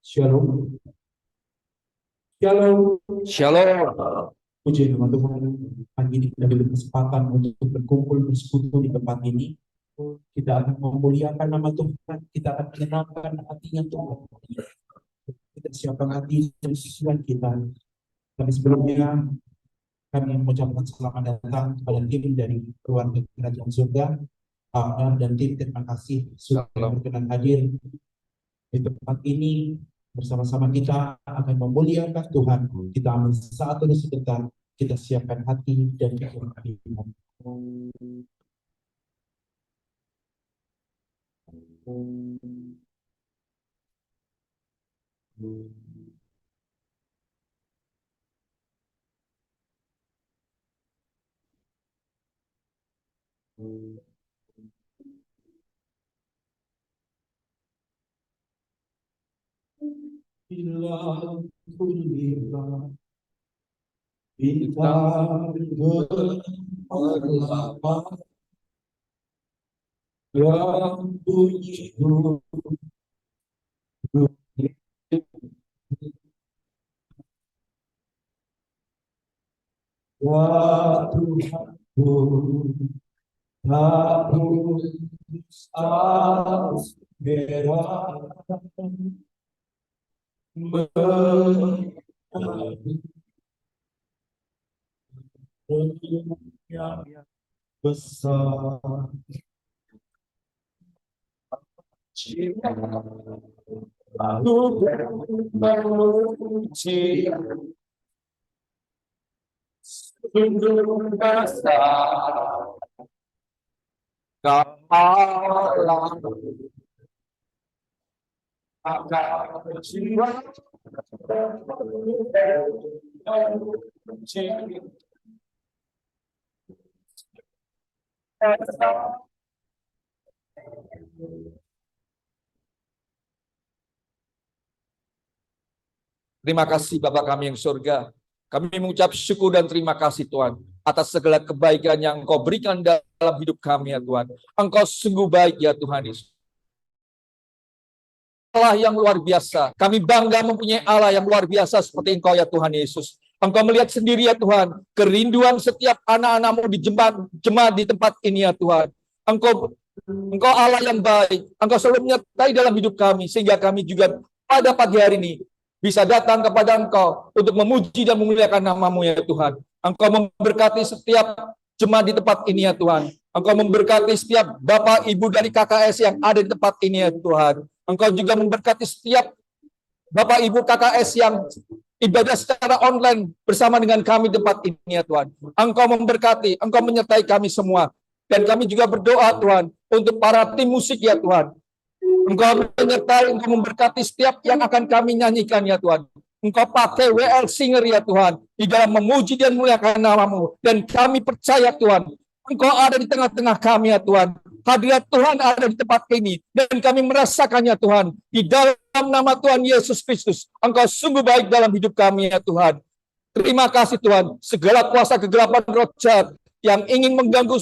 Shalom, shalom. Shalom. Puji nama Tuhan. Pagi ini kita diberi kesempatan untuk berkumpul bersekutu di tempat ini. Kita akan memuliakan nama Tuhan. Kita akan menyenangkan hatinya Tuhan. Kita siapkan hati dan sesuai kita. Tapi sebelumnya kami mengucapkan selamat datang kepada tim dari keluarga Kerajaan Surga. Abang dan tim, terima kasih sudah berkenan hadir di tempat ini. Bersama-sama kita akan memuliakan Tuhan. Kita ambil saat ini sebentar, kita siapkan hati dan pikiran kita. Bila kulira bintang berlapar yang bunyi ya Tuhanku, aku harus berani yang besar. Lalu memuji sungguh besar Allah akan jiwa Terima kasih Bapa kami yang surga. Kami mengucap syukur dan terima kasih Tuhan atas segala kebaikan yang Engkau berikan dalam hidup kami ya Tuhan. Engkau sungguh baik ya Tuhan Yesus. Allah yang luar biasa. Kami bangga mempunyai Allah yang luar biasa seperti Engkau ya Tuhan Yesus. Engkau melihat sendiri ya Tuhan, kerinduan setiap anak-anak-Mu di jemaat di tempat ini ya Tuhan. Engkau Allah yang baik. Engkau selalu menyertai dalam hidup kami sehingga kami juga pada pagi hari ini bisa datang kepada Engkau untuk memuji dan memuliakan nama-Mu ya Tuhan. Engkau memberkati setiap jemaat di tempat ini ya Tuhan. Engkau memberkati setiap Bapak Ibu dari KKS yang ada di tempat ini ya Tuhan. Engkau juga memberkati setiap Bapak Ibu KKS yang ibadah secara online bersama dengan kami di tempat ini ya Tuhan. Engkau memberkati, Engkau menyertai kami semua. Dan kami juga berdoa Tuhan untuk para tim musik ya Tuhan. Engkau menyertai, Engkau memberkati setiap yang akan kami nyanyikan ya Tuhan. Engkau pakai WL Singer ya Tuhan, di dalam memuji dan memuliakan nama-Mu. Dan kami percaya Tuhan, Engkau ada di tengah-tengah kami ya Tuhan. Hadirat Tuhan ada di tempat ini. Dan kami merasakannya Tuhan. Di dalam nama Tuhan Yesus Kristus, Engkau sungguh baik dalam hidup kami ya Tuhan. Terima kasih Tuhan, segala kuasa kegelapan roh jahat yang ingin mengganggu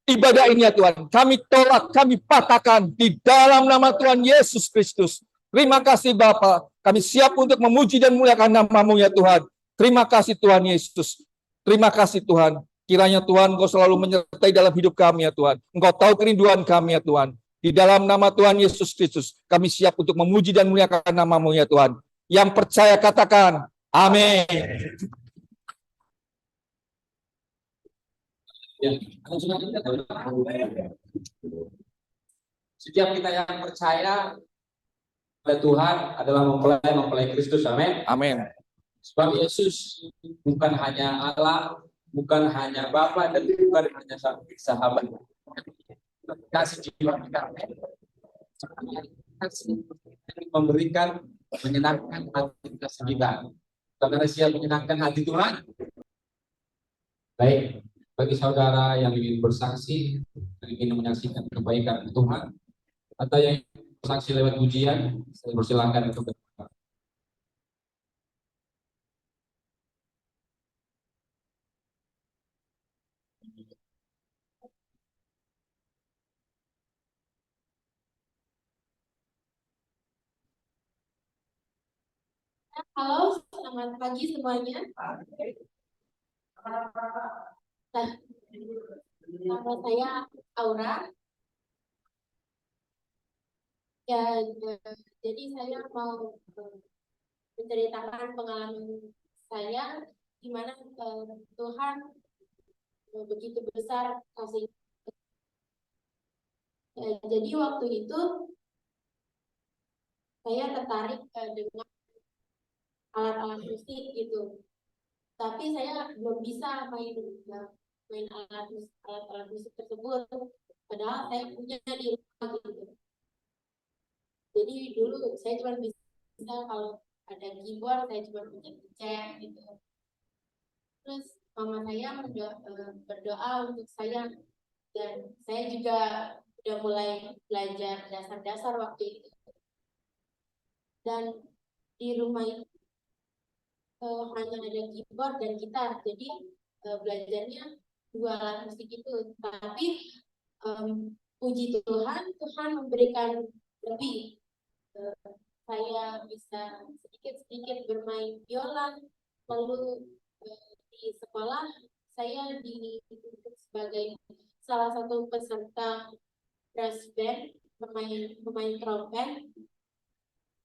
ibadah ini ya Tuhan, kami tolak, kami patahkan di dalam nama Tuhan Yesus Kristus. Terima kasih Bapa, kami siap untuk memuji dan memuliakan nama-Mu ya Tuhan. Terima kasih Tuhan Yesus. Terima kasih Tuhan. Kiranya Tuhan Engkau selalu menyertai dalam hidup kami ya Tuhan. Engkau tahu kerinduan kami ya Tuhan. Di dalam nama Tuhan Yesus Kristus, kami siap untuk memuji dan memuliakan nama-Mu ya Tuhan. Yang percaya katakan, amin. Ya, setiap kita yang percaya pada Tuhan adalah mempelai Kristus, amin. Amin. Sebab Yesus bukan hanya Allah, bukan hanya Bapa, dan bukan hanya sahabat. Kasih jiwa kita, memberikan, menyenangkan hati kita sendiri. Saudara siap menyenangkan hati Tuhan? Baik. Bagi saudara yang ingin bersaksi, yang ingin menyaksikan kebaikan Tuhan, atau yang bersaksi lewat pujian, saya persilakan untuk berkata. Halo, selamat pagi semuanya. Nah, nama saya Aura. Dan jadi saya mau menceritakan pengalaman saya di mana Tuhan begitu besar kasih. Jadi waktu itu saya tertarik dengan alat-alat musik gitu. Tapi saya belum bisa main alat musik tersebut. Padahal saya punya di rumah gitu. Jadi dulu saya cuma bisa kalau ada keyboard saya cuma pencet gitu. Terus mama saya berdoa untuk saya, dan saya juga udah mulai belajar dasar-dasar waktu itu. Dan di rumah itu hanya ada keyboard dan gitar, jadi belajarnya dua alat musik itu. Tapi puji Tuhan, Tuhan memberikan lebih. Saya bisa sedikit-sedikit bermain biola, lalu di sekolah saya ditunjuk sebagai salah satu peserta brass band, pemain trompet,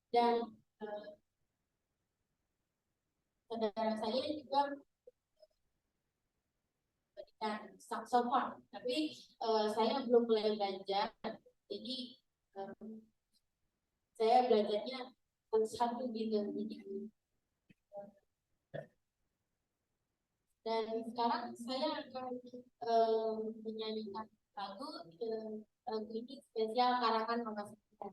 dan saudara saya juga memberikan saksofon. Tapi saya belum mulai belajar, jadi saya belajarnya satu gitu. Dan sekarang saya akan menyanyikan lagu ini spesial karangan Mama Sita.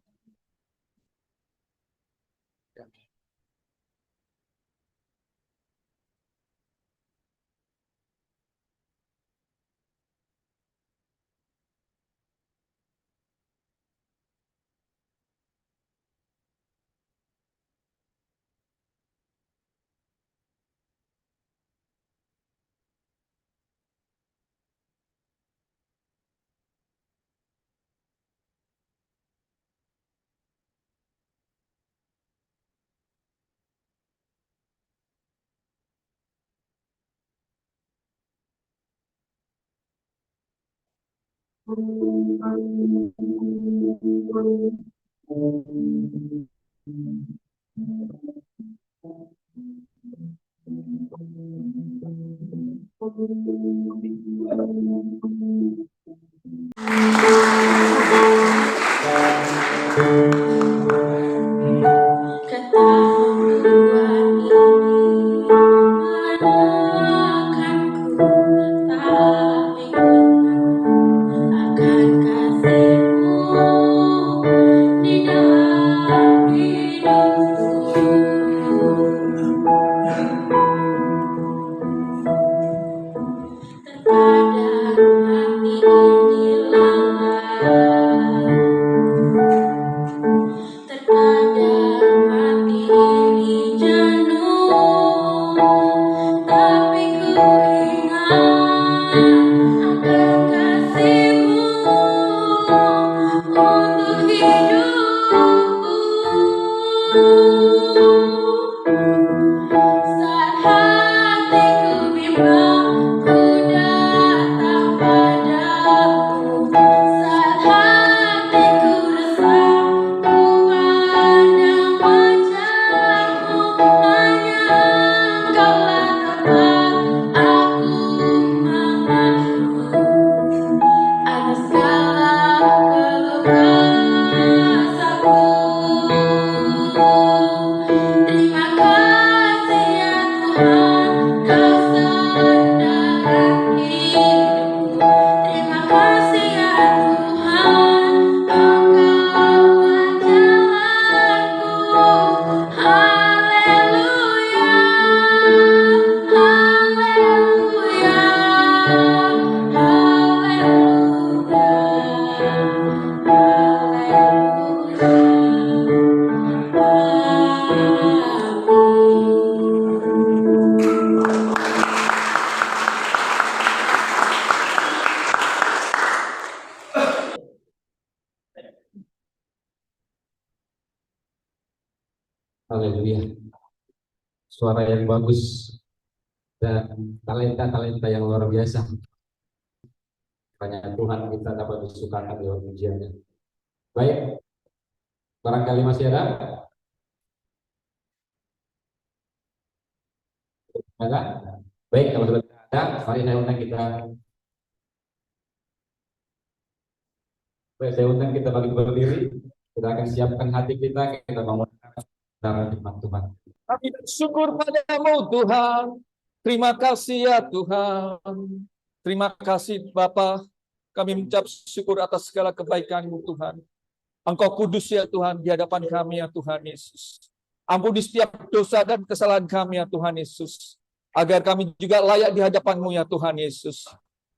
Haleluya. suara yang bagus dan talenta-talenta yang luar biasa. Banyak Tuhan kita dapat disukakan lewat pujiannya. Baik, barangkali masih ada? Ada? Baik, kalau sudah ada, mari saya undang kita. Baik, saya undang kita bagi berdiri. Kita akan siapkan hati kita bangun dalam firman Tuhan. Kami bersyukur padamu Tuhan. Terima kasih ya Tuhan. Terima kasih Bapa. Kami mengucap syukur atas segala kebaikan-Mu Tuhan. Engkau kudus ya Tuhan di hadapan kami ya Tuhan Yesus. Ampuni setiap dosa dan kesalahan kami ya Tuhan Yesus. Agar kami juga layak di hadapan-Mu ya Tuhan Yesus.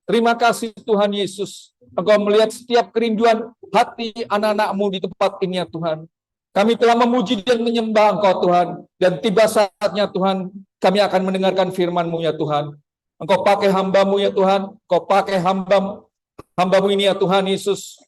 Terima kasih Tuhan Yesus. Engkau melihat setiap kerinduan hati anak-anak-Mu di tempat ini ya Tuhan. Kami telah memuji dan menyembah Engkau Tuhan. Dan tiba saatnya Tuhan, kami akan mendengarkan firman-Mu ya Tuhan. Engkau pakai hamba-Mu ya Tuhan. Engkau pakai hamba-Mu ini ya Tuhan Yesus.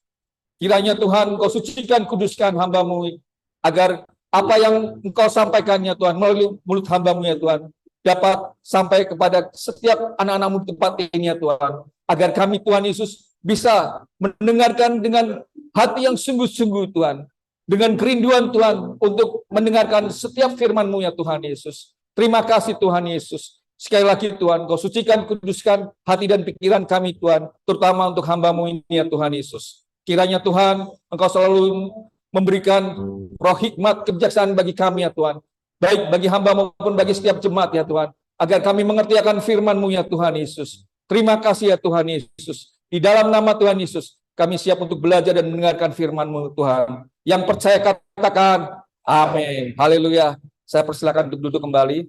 Kiranya Tuhan Engkau sucikan, kuduskan hamba-Mu. Agar apa yang Engkau sampaikan ya Tuhan, melalui mulut hamba-Mu ya Tuhan, dapat sampai kepada setiap anak-anak-Mu di tempat ini ya Tuhan. Agar kami Tuhan Yesus bisa mendengarkan dengan hati yang sungguh-sungguh Tuhan. Dengan kerinduan Tuhan untuk mendengarkan setiap firman-Mu ya Tuhan Yesus. Terima kasih Tuhan Yesus. Sekali lagi Tuhan, Kau sucikan, kuduskan hati dan pikiran kami Tuhan. Terutama untuk hamba-Mu ini ya Tuhan Yesus. Kiranya Tuhan, Engkau selalu memberikan roh hikmat, kebijaksanaan bagi kami ya Tuhan. Baik bagi hamba maupun bagi setiap jemaat ya Tuhan. Agar kami mengerti akan firman-Mu ya Tuhan Yesus. Terima kasih ya Tuhan Yesus. Di dalam nama Tuhan Yesus, kami siap untuk belajar dan mendengarkan firman-Mu Tuhan. Yang percaya katakan, amin. Haleluya. Saya persilakan untuk duduk kembali.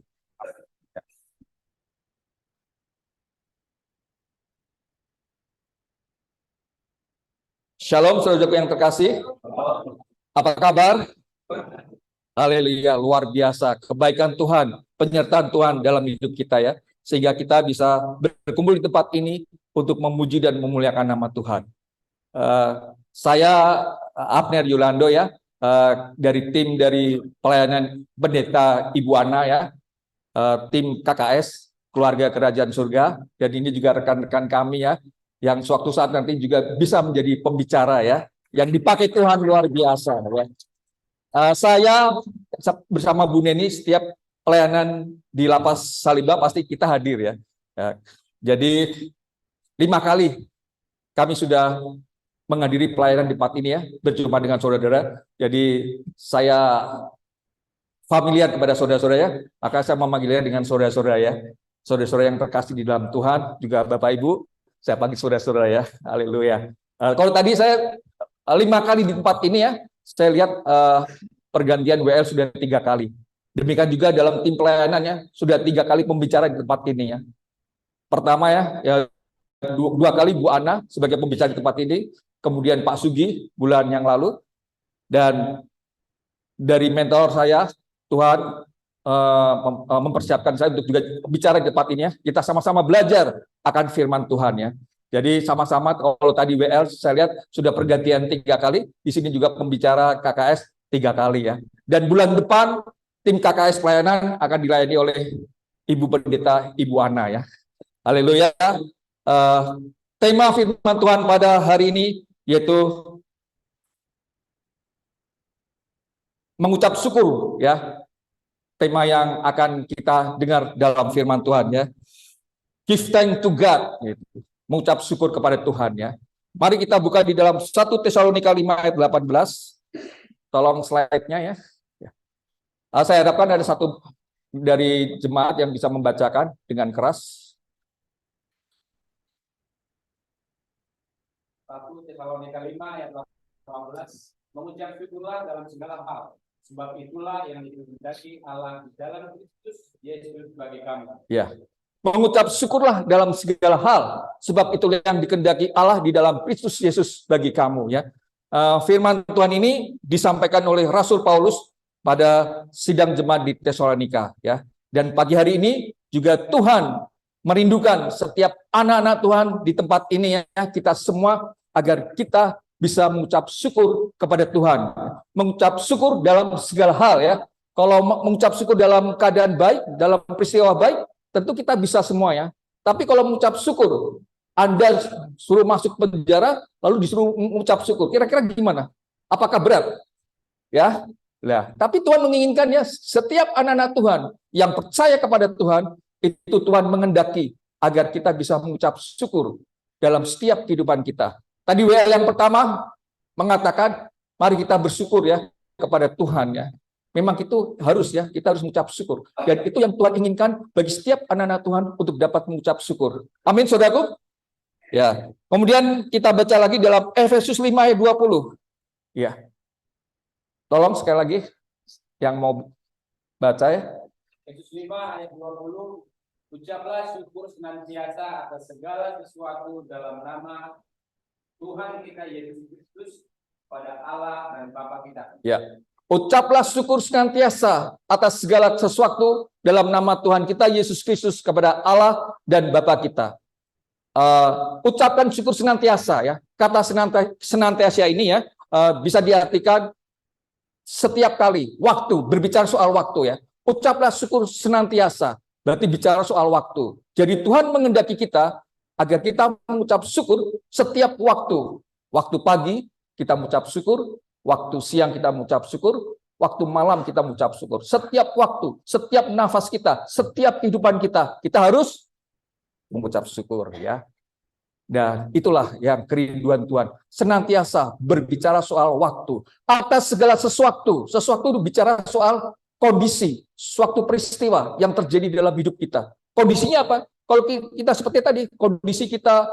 Shalom saudaraku yang terkasih. Apa kabar? Haleluya, luar biasa. Kebaikan Tuhan, penyertaan Tuhan dalam hidup kita ya. Sehingga kita bisa berkumpul di tempat ini untuk memuji dan memuliakan nama Tuhan. Saya Abner Yolando ya, dari tim dari pelayanan pendeta Ibu Ana ya, tim KKS, Keluarga Kerajaan Surga, dan ini juga rekan-rekan kami ya, yang suatu saat nanti juga bisa menjadi pembicara ya, yang dipakai Tuhan luar biasa ya. Saya bersama Bu Neni setiap pelayanan di Lapas Salimba pasti kita hadir ya. Jadi 5 kali kami sudah menghadiri pelayanan di tempat ini ya, berjumpa dengan saudara-saudara. Jadi saya familiar kepada saudara-saudara ya, maka saya memanggilnya dengan saudara-saudara ya. Saudara-saudara yang terkasih di dalam Tuhan, juga Bapak Ibu, saya panggil saudara-saudara ya. Haleluya. Kalau tadi saya 5 kali di tempat ini ya, saya lihat pergantian WL sudah 3 kali. Demikian juga dalam tim pelayanannya sudah 3 kali pembicara di tempat ini ya. Pertama ya 2 kali Bu Ana sebagai pembicara di tempat ini, kemudian Pak Sugi bulan yang lalu, dan dari mentor saya Tuhan mempersiapkan saya untuk juga bicara di tempat ini ya. Kita sama-sama belajar akan firman Tuhan ya. Jadi sama-sama, kalau tadi WL saya lihat sudah pergantian 3 kali, di sini juga pembicara KKS 3 kali ya. Dan bulan depan tim KKS pelayanan akan dilayani oleh Ibu Pendeta Ibu Ana ya. Haleluya. Tema firman Tuhan pada hari ini yaitu mengucap syukur ya. Tema yang akan kita dengar dalam firman Tuhan ya. Give thanks to God gitu. Mengucap syukur kepada Tuhan ya. Mari kita buka di dalam 1 Tesalonika 5 ayat 18. Tolong slide-nya ya. Saya harapkan ada satu dari jemaat yang bisa membacakan dengan keras. 1 Tesalonika 5 ayat 18. Mengucap syukurlah dalam segala hal, sebab itulah yang dikehendaki Allah di dalam Kristus Yesus bagi kami. Ya. Mengucap syukurlah dalam segala hal, sebab itulah yang dikehendaki Allah di dalam Kristus Yesus bagi kamu ya. Firman Tuhan ini disampaikan oleh Rasul Paulus pada sidang jemaat di Tesalonika ya. Dan pagi hari ini juga Tuhan merindukan setiap anak-anak Tuhan di tempat ini ya, kita semua agar kita bisa mengucap syukur kepada Tuhan. Mengucap syukur dalam segala hal ya. Kalau mengucap syukur dalam keadaan baik, dalam peristiwa baik, tentu kita bisa semua ya. Tapi kalau mengucap syukur, Anda suruh masuk penjara, lalu disuruh mengucap syukur, kira-kira gimana? Apakah berat? Ya, nah, tapi Tuhan menginginkan ya, setiap anak-anak Tuhan yang percaya kepada Tuhan, itu Tuhan menghendaki agar kita bisa mengucap syukur dalam setiap kehidupan kita. Tadi WL yang pertama mengatakan, mari kita bersyukur ya kepada Tuhan ya. Memang itu harus ya, kita harus mengucap syukur. Dan itu yang Tuhan inginkan bagi setiap anak-anak Tuhan untuk dapat mengucap syukur. Amin, saudaraku. Ya. Kemudian kita baca lagi dalam Efesus 5 ayat 20. Ya. Tolong sekali lagi yang mau baca ya. Efesus 5 ayat 20. Ucaplah syukur senantiasa atas segala sesuatu dalam nama Tuhan kita Yesus Kristus pada Allah dan Bapa kita. Ya. Ucaplah syukur senantiasa atas segala sesuatu dalam nama Tuhan kita Yesus Kristus kepada Allah dan Bapa kita. Ucapkan syukur senantiasa ya. Kata senantiasa ini ya bisa diartikan setiap kali waktu, berbicara soal waktu ya. Ucaplah syukur senantiasa, berarti bicara soal waktu. Jadi Tuhan menghendaki kita agar kita mengucap syukur setiap waktu. Waktu pagi kita mengucap syukur, waktu siang kita mengucap syukur, waktu malam kita mengucap syukur. Setiap waktu, setiap nafas kita, setiap kehidupan kita harus mengucap syukur ya. Dan itulah yang kerinduan Tuhan. Senantiasa berbicara soal waktu. Atas segala sesuatu. Sesuatu itu bicara soal kondisi, suatu peristiwa yang terjadi dalam hidup kita. Kondisinya apa? Kalau kita seperti tadi, kondisi kita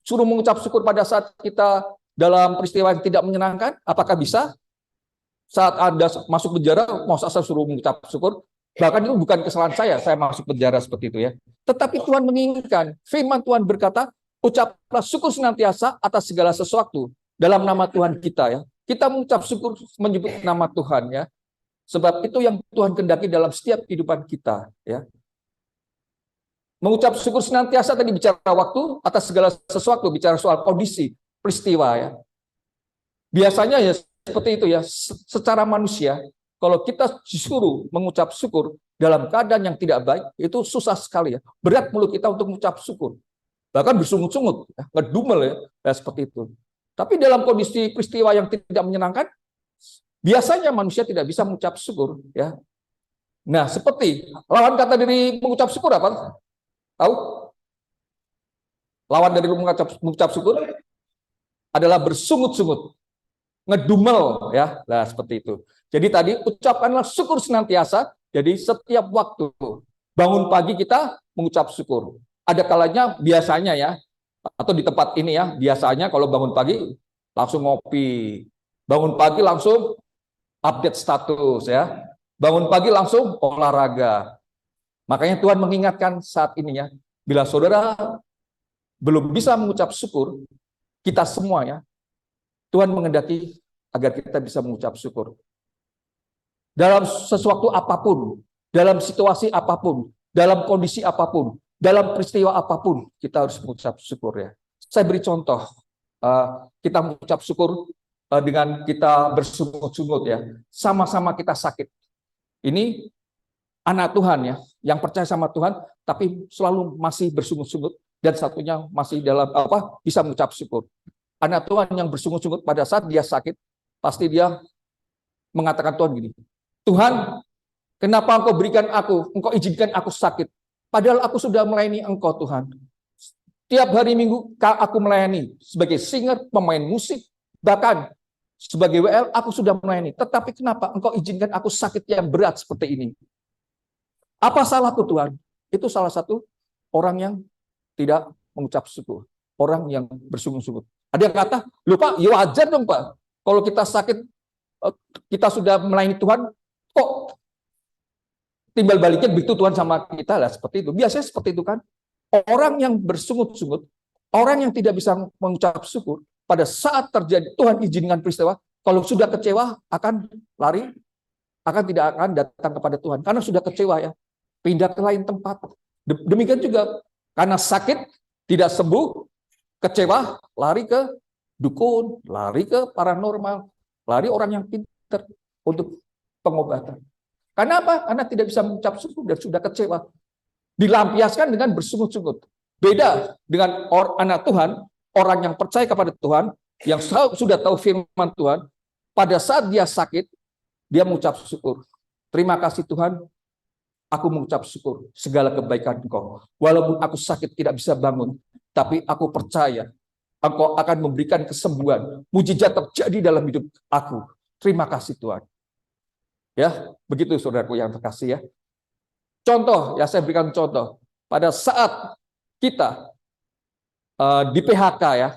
suruh mengucap syukur pada saat kita dalam peristiwa yang tidak menyenangkan, apakah bisa? Saat Anda masuk penjara, mau saya suruh mengucap syukur? Bahkan itu bukan kesalahan saya masuk penjara seperti itu ya. Tetapi Tuhan menginginkan, firman Tuhan berkata, ucaplah syukur senantiasa atas segala sesuatu dalam nama Tuhan kita ya. Kita mengucap syukur menyebut nama Tuhan ya. Sebab itu yang Tuhan kehendaki dalam setiap kehidupan kita ya. Mengucap syukur senantiasa tadi bicara waktu, atas segala sesuatu bicara soal kondisi, peristiwa ya. Biasanya ya seperti itu ya, secara manusia kalau kita disuruh mengucap syukur dalam keadaan yang tidak baik, itu susah sekali ya. Berat mulut kita untuk mengucap syukur. Bahkan bersungut-sungut, ya, ngedumel ya, seperti itu. Tapi dalam kondisi peristiwa yang tidak menyenangkan, biasanya manusia tidak bisa mengucap syukur. Ya. Nah, seperti lawan kata dari mengucap syukur apa? Tahu? Lawan dari mengucap syukur adalah bersungut-sungut, ngedumel ya. Nah, seperti itu. Jadi tadi ucapkanlah syukur senantiasa. Jadi setiap waktu bangun pagi kita mengucap syukur. Ada kalanya biasanya ya, atau di tempat ini ya, biasanya kalau bangun pagi langsung ngopi. Bangun pagi langsung update status ya. Bangun pagi langsung olahraga. Makanya Tuhan mengingatkan saat ini ya, bila saudara belum bisa mengucap syukur, kita semua ya, Tuhan menghendaki agar kita bisa mengucap syukur. Dalam sesuatu apapun, dalam situasi apapun, dalam kondisi apapun, dalam peristiwa apapun, kita harus mengucap syukur ya. Saya beri contoh, kita mengucap syukur dengan kita bersungut-sungut ya. Sama-sama kita sakit. Ini anak Tuhan ya, yang percaya sama Tuhan, tapi selalu masih bersungut-sungut, dan satunya masih dalam bisa mengucap syukur. Anak Tuhan yang bersungut-sungut pada saat dia sakit, pasti dia mengatakan Tuhan gini, Tuhan, kenapa Engkau berikan aku, Engkau izinkan aku sakit, padahal aku sudah melayani Engkau Tuhan. Tiap hari Minggu aku melayani sebagai singer, pemain musik, bahkan sebagai WL aku sudah melayani. Tetapi kenapa Engkau izinkan aku sakit yang berat seperti ini? Apa salahku Tuhan? Itu salah satu orang yang tidak mengucap syukur. Orang yang bersungut-sungut. Ada yang kata, loh Pak, ya wajar dong Pak. Kalau kita sakit, kita sudah melayani Tuhan, kok timbal baliknya begitu Tuhan sama kita lah seperti itu. Biasanya seperti itu kan. Orang yang bersungut-sungut, orang yang tidak bisa mengucap syukur, pada saat terjadi Tuhan izinkan peristiwa, kalau sudah kecewa akan lari, tidak akan datang kepada Tuhan karena sudah kecewa ya. Pindah ke lain tempat. Demikian juga karena sakit tidak sembuh, kecewa, lari ke dukun, lari ke paranormal, lari orang yang pintar untuk pengobatan. Karena apa? Karena tidak bisa mengucap syukur dan sudah kecewa. Dilampiaskan dengan bersungut-sungut. Beda dengan anak Tuhan, orang yang percaya kepada Tuhan, yang sudah tahu firman Tuhan, pada saat dia sakit, dia mengucap syukur. Terima kasih Tuhan, aku mengucap syukur segala kebaikan Engkau. Walaupun aku sakit tidak bisa bangun, tapi aku percaya Engkau akan memberikan kesembuhan. Mujizat terjadi dalam hidup aku. Terima kasih Tuhan. Ya, begitu saudaraku yang terkasih ya. Contoh, ya saya berikan contoh. Pada saat kita di PHK ya,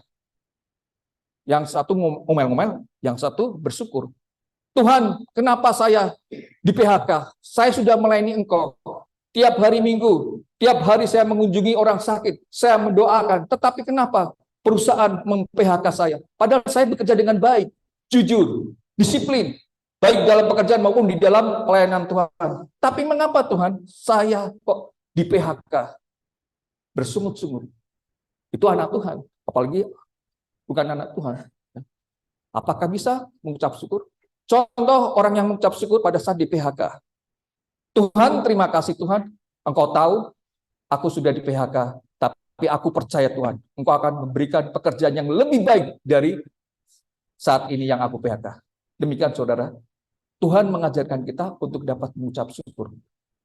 yang satu ngomel-ngomel, yang satu bersyukur. Tuhan, kenapa saya di PHK? Saya sudah melayani Engkau. Tiap hari Minggu, tiap hari saya mengunjungi orang sakit, saya mendoakan. Tetapi kenapa perusahaan mem-PHK saya? Padahal saya bekerja dengan baik, jujur, disiplin, baik dalam pekerjaan maupun di dalam pelayanan Tuhan. Tapi mengapa Tuhan, saya kok di PHK? Bersungut-sungut. Itu anak Tuhan, apalagi bukan anak Tuhan. Apakah bisa mengucap syukur? Contoh orang yang mengucap syukur pada saat di PHK. Tuhan, terima kasih Tuhan, Engkau tahu aku sudah di PHK, tapi aku percaya Tuhan, Engkau akan memberikan pekerjaan yang lebih baik dari saat ini yang aku PHK. Demikian saudara, Tuhan mengajarkan kita untuk dapat mengucap syukur.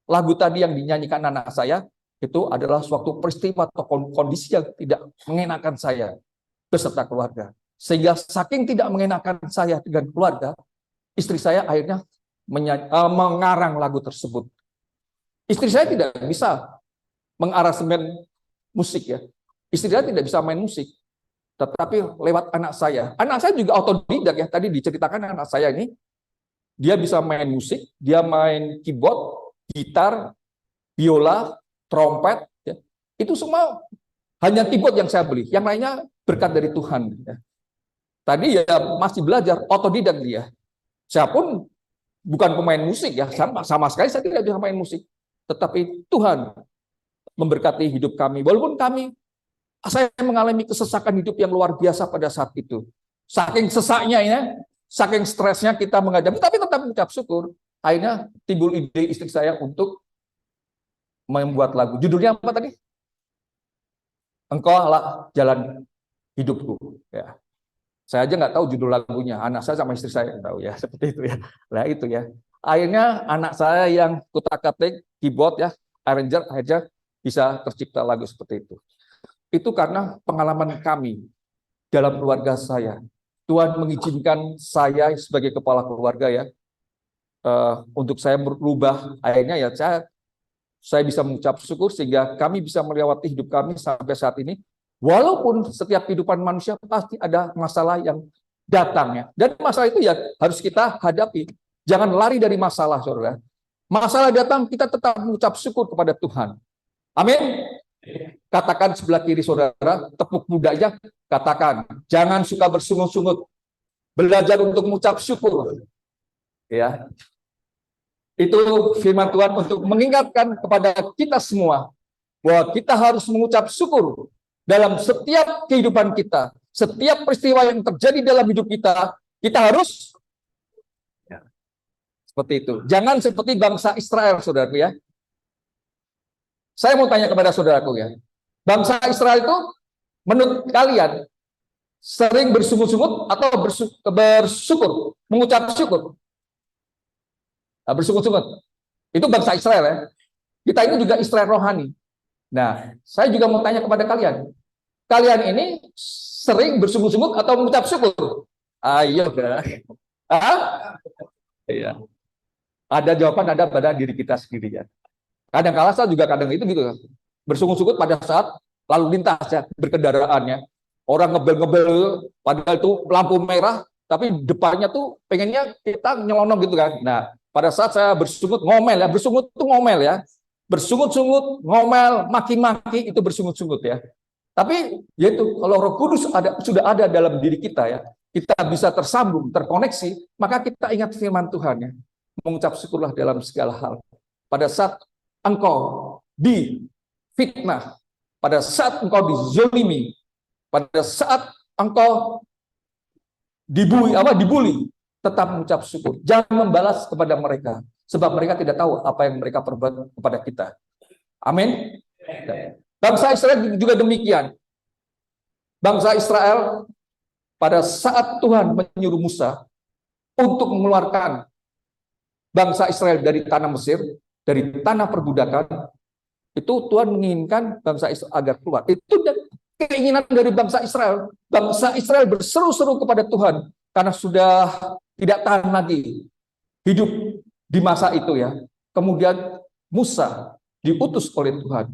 Lagu tadi yang dinyanyikan anak saya, itu adalah suatu peristiwa atau kondisi yang tidak mengenakan saya beserta keluarga. Sehingga saking tidak mengenakan saya dengan keluarga, istri saya akhirnya mengarang lagu tersebut. Istri saya tidak bisa mengaransemen musik ya. Istri saya tidak bisa main musik. Tetapi lewat anak saya. Anak saya juga otodidak ya. Tadi diceritakan anak saya ini, dia bisa main musik, dia main keyboard, gitar, biola, trompet. Ya. Itu semua hanya keyboard yang saya beli. Yang lainnya berkat dari Tuhan. Ya. Tadi ya masih belajar, otodidak dia. Saya pun bukan pemain musik ya, sama sekali saya tidak bisa main musik. Tetapi Tuhan memberkati hidup kami. Walaupun saya mengalami kesesakan hidup yang luar biasa pada saat itu. Saking sesaknya ya, saking stresnya kita menghadapi, tapi tetap mengucap syukur. Akhirnya timbul ide istri saya untuk membuat lagu. Judulnya apa tadi? Engkau adalah jalan hidupku. Ya. Saya aja nggak tahu judul lagunya. Anak saya sama istri saya yang tahu ya, seperti itu ya. Nah itu ya. Akhirnya anak saya yang kutak-katik keyboard ya, arranger aja bisa tercipta lagu seperti itu. Itu karena pengalaman kami dalam keluarga saya. Tuhan mengizinkan saya sebagai kepala keluarga ya, untuk saya berubah. Akhirnya ya saya bisa mengucap syukur sehingga kami bisa melewati hidup kami sampai saat ini. Walaupun setiap kehidupan manusia pasti ada masalah yang datang ya. Dan masalah itu ya harus kita hadapi. Jangan lari dari masalah, saudara. Masalah datang, kita tetap mengucap syukur kepada Tuhan. Amin. Katakan sebelah kiri saudara, tepuk mudanya, katakan, jangan suka bersungut-sungut. Belajar untuk mengucap syukur. Ya. Itu firman Tuhan untuk mengingatkan kepada kita semua bahwa kita harus mengucap syukur dalam setiap kehidupan kita, setiap peristiwa yang terjadi dalam hidup kita, kita harus ya, seperti itu. Jangan seperti bangsa Israel, saudaraku ya. Saya mau tanya kepada saudaraku ya. Bangsa Israel itu menurut kalian sering bersungut-sungut atau bersyukur, mengucap syukur? Nah, bersungut-sungut. Itu bangsa Israel ya. Kita ini juga Israel rohani. Nah, saya juga mau tanya kepada kalian. Kalian ini sering bersungut-sungut atau mengucap syukur? Ayo, iya. Ada jawaban ada pada diri kita sendiri ya. Kadang-kala saya juga kadang itu gitu. Bersungut-sungut pada saat lalu lintas ya, berkendaraannya. Orang ngebel-ngebel, padahal itu lampu merah, tapi depannya tuh pengennya kita nyelonong gitu kan. Nah, pada saat saya bersungut ngomel ya, bersungut itu ngomel ya. Bersungut-sungut, ngomel, maki-maki itu bersungut-sungut ya. Tapi yaitu kalau Roh Kudus sudah ada dalam diri kita ya, kita bisa tersambung, terkoneksi, maka kita ingat firman Tuhan ya. Mengucap syukurlah dalam segala hal. Pada saat engkau difitnah, pada saat engkau dizolimi, pada saat engkau dibully, tetap mengucap syukur. Jangan membalas kepada mereka, sebab mereka tidak tahu apa yang mereka perbuat kepada kita. Amin. Bangsa Israel juga demikian. Bangsa Israel pada saat Tuhan menyuruh Musa untuk mengeluarkan bangsa Israel dari tanah Mesir, dari tanah perbudakan, itu Tuhan menginginkan bangsa Israel agar keluar. Itu keinginan dari bangsa Israel. Bangsa Israel berseru-seru kepada Tuhan karena sudah tidak tahan lagi hidup di masa itu ya. Kemudian Musa diutus oleh Tuhan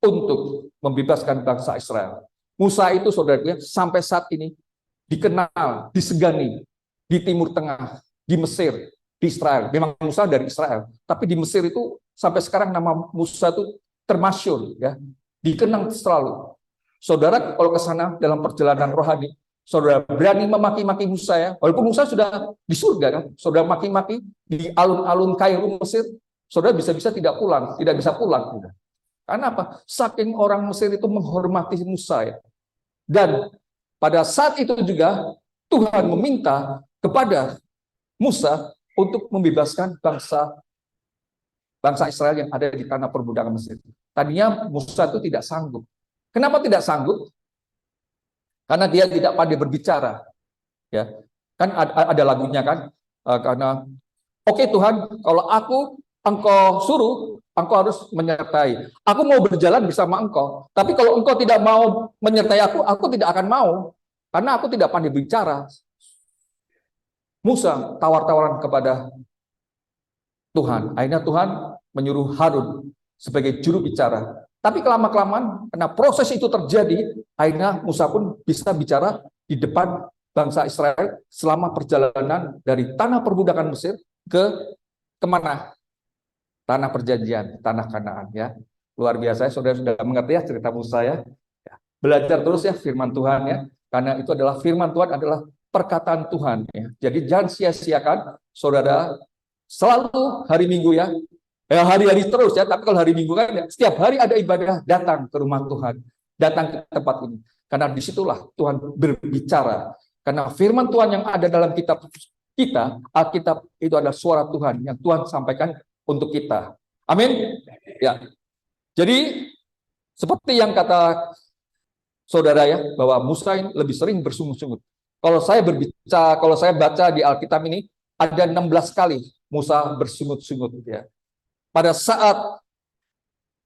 untuk membebaskan bangsa Israel. Musa itu saudara sampai saat ini dikenal, disegani di Timur Tengah, di Mesir, di Israel. Memang Musa dari Israel, tapi di Mesir itu sampai sekarang nama Musa itu termasyhur ya, dikenang selalu. Saudara kalau ke sana dalam perjalanan rohani, saudara berani memaki-maki Musa ya, walaupun Musa sudah di surga kan, saudara maki-maki di alun-alun Kairo Mesir, saudara bisa-bisa tidak bisa pulang. Karena apa? Saking orang Mesir itu menghormati Musa ya. Dan pada saat itu juga Tuhan meminta kepada Musa untuk membebaskan bangsa Israel yang ada di tanah perbudakan Mesir. Tadinya Musa itu tidak sanggup. Kenapa tidak sanggup? Karena dia tidak pandai berbicara. Ya, kan ada lagunya kan? Karena oke Tuhan, kalau engkau suruh, engkau harus menyertai. Aku mau berjalan bersama engkau, tapi kalau engkau tidak mau menyertai aku tidak akan mau, karena aku tidak pandai bicara. Musa tawar-tawaran kepada Tuhan. Akhirnya Tuhan menyuruh Harun sebagai juru bicara. Tapi kelama-kelamaan, karena proses itu terjadi, akhirnya Musa pun bisa bicara di depan bangsa Israel selama perjalanan dari tanah perbudakan Mesir kemana? Tanah perjanjian, tanah Kanaan ya. Luar biasa, saudara sudah mengerti ya cerita Musa ya. Belajar terus ya firman Tuhan ya, karena itu adalah firman Tuhan adalah perkataan Tuhan ya. Jadi jangan sia-siakan saudara selalu hari Minggu ya. Hari-hari terus ya, tapi kalau hari Minggu kan ya, setiap hari ada ibadah, datang ke rumah Tuhan, datang ke tempat ini. Karena disitulah Tuhan berbicara. Karena firman Tuhan yang ada dalam kitab kita, Alkitab itu adalah suara Tuhan yang Tuhan sampaikan untuk kita. Amin. Ya. Jadi seperti yang kata saudara ya, bahwa Musa lebih sering bersungut-sungut. Kalau saya baca di Alkitab ini ada 16 kali Musa bersungut-sungut ya. Pada saat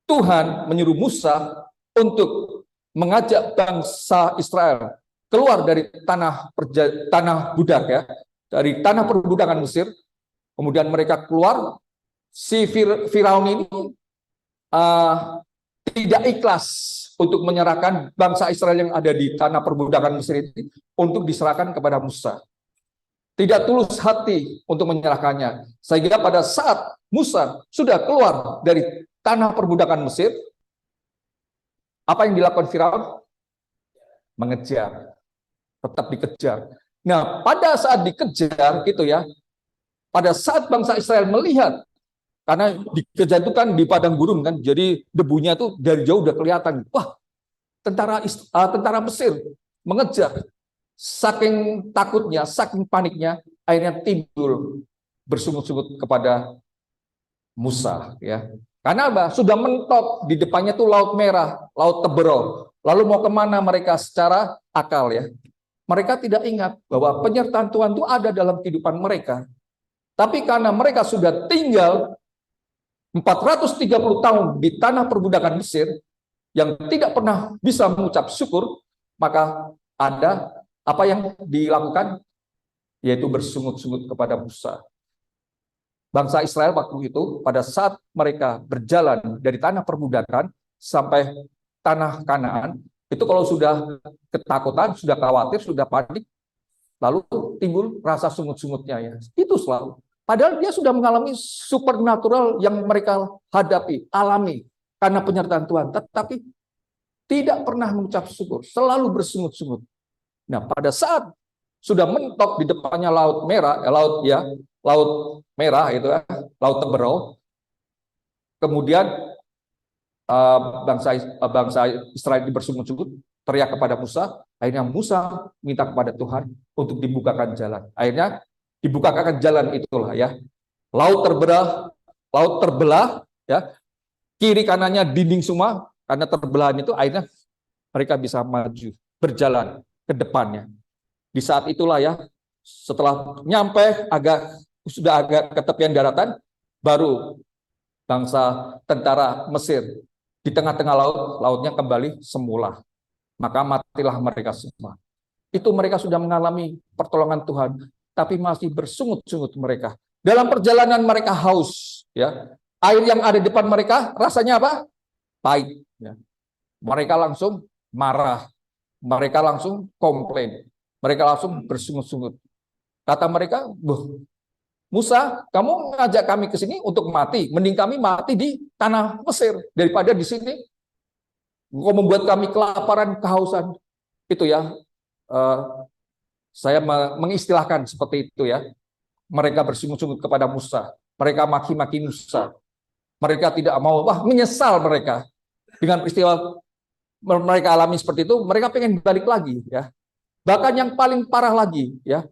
Tuhan menyuruh Musa untuk mengajak bangsa Israel keluar dari tanah budak ya, dari tanah perbudakan Mesir, kemudian mereka keluar, si Firaun ini tidak ikhlas untuk menyerahkan bangsa Israel yang ada di tanah perbudakan Mesir ini untuk diserahkan kepada Musa. Tidak tulus hati untuk menyerahkannya. Sehingga pada saat Musa sudah keluar dari tanah perbudakan Mesir, apa yang dilakukan Firaun? Mengejar. Tetap dikejar. Nah, pada saat dikejar gitu ya, pada saat bangsa Israel melihat, karena dikejar itu kan di padang gurun kan, jadi debunya tuh dari jauh udah kelihatan. Wah, tentara Mesir mengejar. Saking takutnya, saking paniknya, akhirnya timbul bersungut-sungut kepada Musa ya. Karena apa? Sudah mentok di depannya tuh Laut Merah, Laut Tebero. Lalu mau kemana mereka secara akal ya? Mereka tidak ingat bahwa penyertaan Tuhan itu ada dalam kehidupan mereka. Tapi karena mereka sudah tinggal 430 tahun di tanah perbudakan Mesir yang tidak pernah bisa mengucap syukur, maka ada apa yang dilakukan? Yaitu bersungut-sungut kepada Musa. Bangsa Israel waktu itu pada saat mereka berjalan dari tanah perbudakan sampai tanah Kanaan, itu kalau sudah ketakutan, sudah khawatir, sudah panik, lalu timbul rasa sungut-sungutnya ya. Itu selalu. Padahal dia sudah mengalami supernatural yang mereka hadapi, alami karena penyertaan Tuhan, tetapi tidak pernah mengucap syukur, selalu bersungut-sungut. Nah, pada saat sudah mentok di depannya Laut Merah, Laut Merah itu ya, Laut Tebero. Kemudian bangsa Israel bersungut-sungut, teriak kepada Musa. Akhirnya Musa minta kepada Tuhan untuk dibukakan jalan. Akhirnya dibukakan jalan itulah ya. Laut terbelah ya. Kiri kanannya dinding semua, karena terbelahan itu akhirnya mereka bisa maju, berjalan ke depannya. Di saat itulah ya, setelah nyampe sudah agak ke tepian daratan, baru bangsa tentara Mesir di tengah-tengah lautnya kembali semula. Maka matilah mereka semua. Itu mereka sudah mengalami pertolongan Tuhan, tapi masih bersungut-sungut mereka. Dalam perjalanan mereka haus, ya. Air yang ada di depan mereka rasanya apa? Pahit. Ya. Mereka langsung marah, mereka langsung komplain, mereka langsung bersungut-sungut. Kata mereka, Musa, kamu ngajak kami ke sini untuk mati, mending kami mati di tanah Mesir daripada di sini. Kau membuat kami kelaparan, kehausan. Itu ya, saya mengistilahkan seperti itu ya. Mereka bersungut-sungut kepada Musa, mereka maki-maki Musa. Mereka tidak mau, menyesal mereka dengan peristiwa mereka alami seperti itu. Mereka pengen balik lagi ya. Bahkan yang paling parah lagi ya,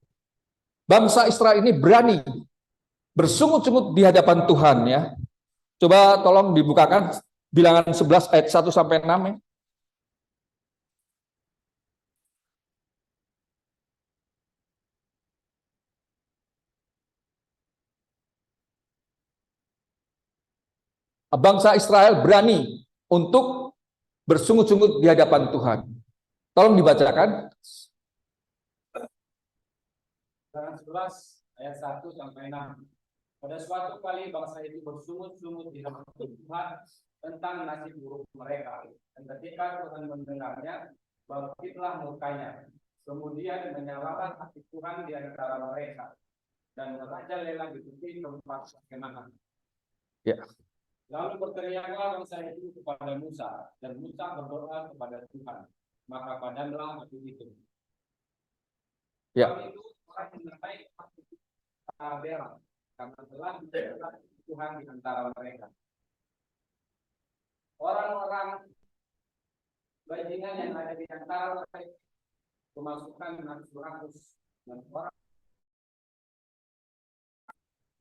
bangsa Israel ini berani bersungut-sungut di hadapan Tuhan ya. Coba tolong dibukakan Bilangan 11 ayat 1 sampai 6 ya. Bangsa Israel berani untuk bersungut-sungut di hadapan Tuhan. Tolong dibacakan. Bilangan 11 ayat 1 sampai 6. Pada suatu kali bangsa itu bersungut-sungut di hadapan Tuhan tentang nasib buruk mereka. Dan ketika Tuhan mendengarnya, bangkitlah murkanya. Kemudian menyalakan hati Tuhan di antara mereka. Dan merajalela di tepi tempat perkemahan. Ya. Lalu berteriaklah bangsa itu kepada Musa, dan Musa berdoa kepada Tuhan. Maka padamlah api itu. Ya. Lalu itu orang menyertai api Abera, karena telah mendengar Tuhan di antara mereka. Orang-orang bajingan yang ada di antara mereka kemasukan nafsu dan orang